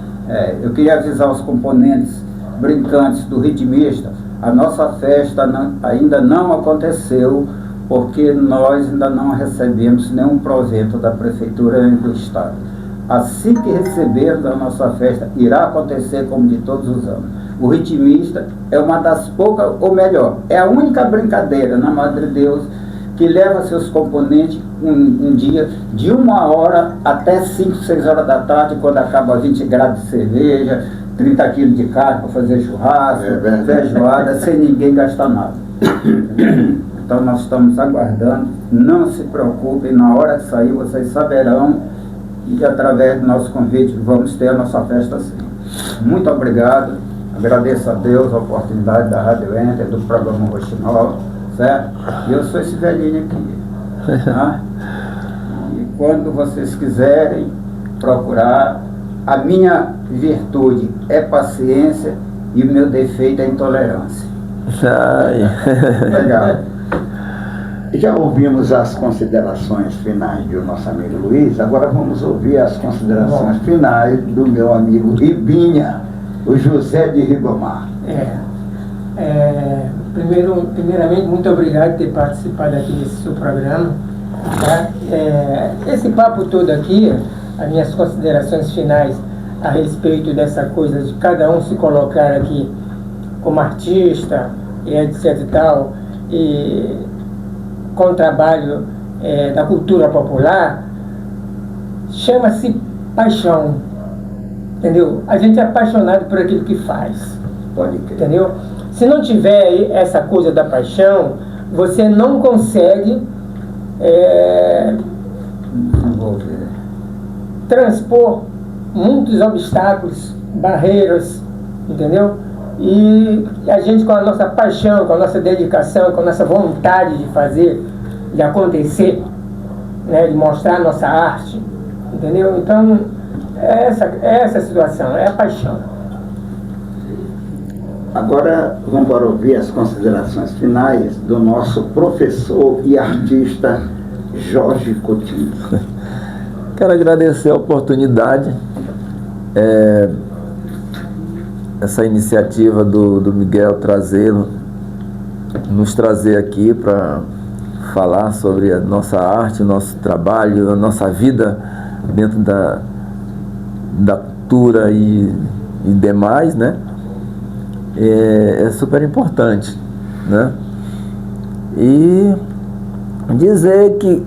eu queria avisar os componentes brincantes do ritmista, a nossa festa ainda não aconteceu, porque nós ainda não recebemos nenhum provento da Prefeitura e do Estado. Assim que recebermos a nossa festa, irá acontecer como de todos os anos. O ritmista é uma das poucas, ou melhor, é a única brincadeira na Madre Deus que leva seus componentes um dia de 1 hora até 5, 6 horas da tarde, quando acaba 20 graus de cerveja, 30 quilos de carne para fazer churrasco, feijoada, sem ninguém gastar nada. Então nós estamos aguardando, não se preocupem, na hora que sair vocês saberão, e através do nosso convite vamos ter a nossa festa assim. Muito obrigado, agradeço a Deus a oportunidade da Rádio Enter, do programa Roxinol, certo? E eu sou esse velhinho aqui, tá? E quando vocês quiserem procurar, a minha virtude é paciência e o meu defeito é intolerância. Legal. Já ouvimos as considerações finais do nosso amigo Luiz, agora vamos ouvir as considerações finais do meu amigo Ribinha, o José de Ribamar. Primeiramente, muito obrigado por ter participado aqui desse seu programa. Tá? Esse papo todo aqui, as minhas considerações finais a respeito dessa coisa de cada um se colocar aqui como artista, e etc e tal, e com o trabalho da cultura popular, chama-se paixão, entendeu? A gente é apaixonado por aquilo que faz, Pode crer. entendeu? Se não tiver essa coisa da paixão, você não consegue transpor muitos obstáculos, barreiras, entendeu? E a gente, com a nossa paixão, com a nossa dedicação, com a nossa vontade de fazer, de acontecer, né, de mostrar a nossa arte, entendeu? Então, é essa a situação, é a paixão. Agora vamos ouvir as considerações finais do nosso professor e artista Jorge Coutinho. Quero agradecer a oportunidade, essa iniciativa do Miguel nos trazer aqui para falar sobre a nossa arte, o nosso trabalho, a nossa vida dentro da cultura e demais, né? É super importante, né? E dizer que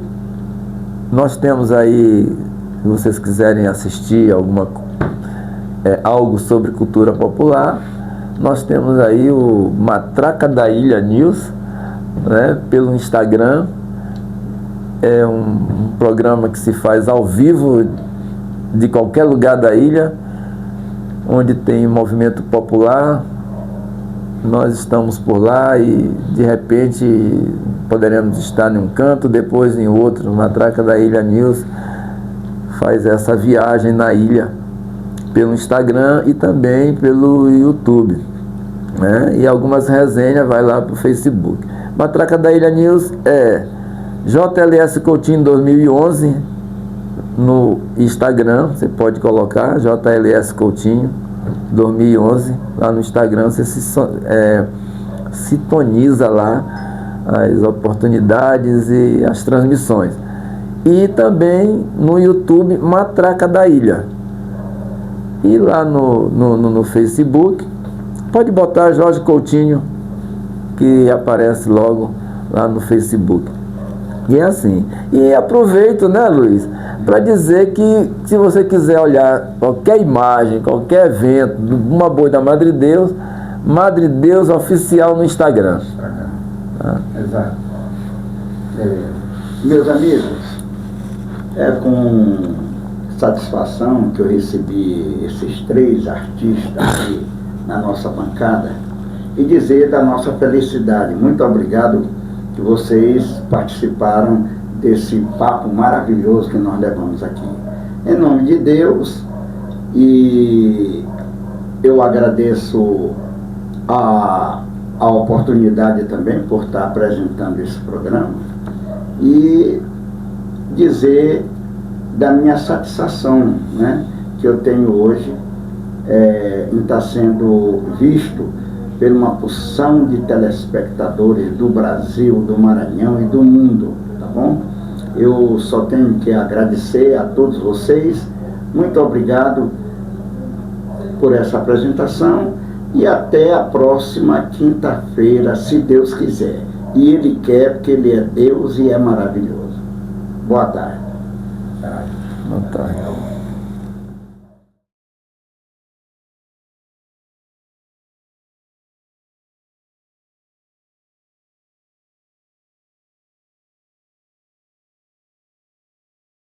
nós temos aí, se vocês quiserem assistir algo sobre cultura popular, nós temos aí o Matraca da Ilha News, né, pelo Instagram. É um programa que se faz ao vivo de qualquer lugar da ilha, onde tem movimento popular. Nós estamos por lá e de repente poderemos estar em um canto, depois em outro. Matraca da Ilha News faz essa viagem na ilha pelo Instagram e também pelo YouTube, né? E algumas resenhas vai lá para o Facebook. Matraca da Ilha News é JLS Coutinho 2011 no Instagram, você pode colocar JLS Coutinho 2011 lá no Instagram, você sintoniza lá as oportunidades e as transmissões. E também no YouTube Matraca da Ilha. E lá no Facebook pode botar Jorge Coutinho, que aparece logo lá no Facebook. E é assim. E aproveito, né, Luiz, para dizer que se você quiser olhar qualquer imagem, qualquer evento, uma boi da Madre Deus Oficial no Instagram. Tá? Exato. Beleza. Meus amigos, é com satisfação que eu recebi esses 3 artistas aqui na nossa bancada e dizer da nossa felicidade. Muito obrigado que vocês participaram desse papo maravilhoso que nós levamos aqui. Em nome de Deus, e eu agradeço a oportunidade também por estar apresentando esse programa e dizer da minha satisfação, né, que eu tenho hoje em estar sendo visto por uma porção de telespectadores do Brasil, do Maranhão e do mundo, tá bom? Eu só tenho que agradecer a todos vocês. Muito obrigado por essa apresentação e até a próxima quinta-feira, se Deus quiser. E Ele quer, porque Ele é Deus e é maravilhoso. Boa tarde. Boa tarde.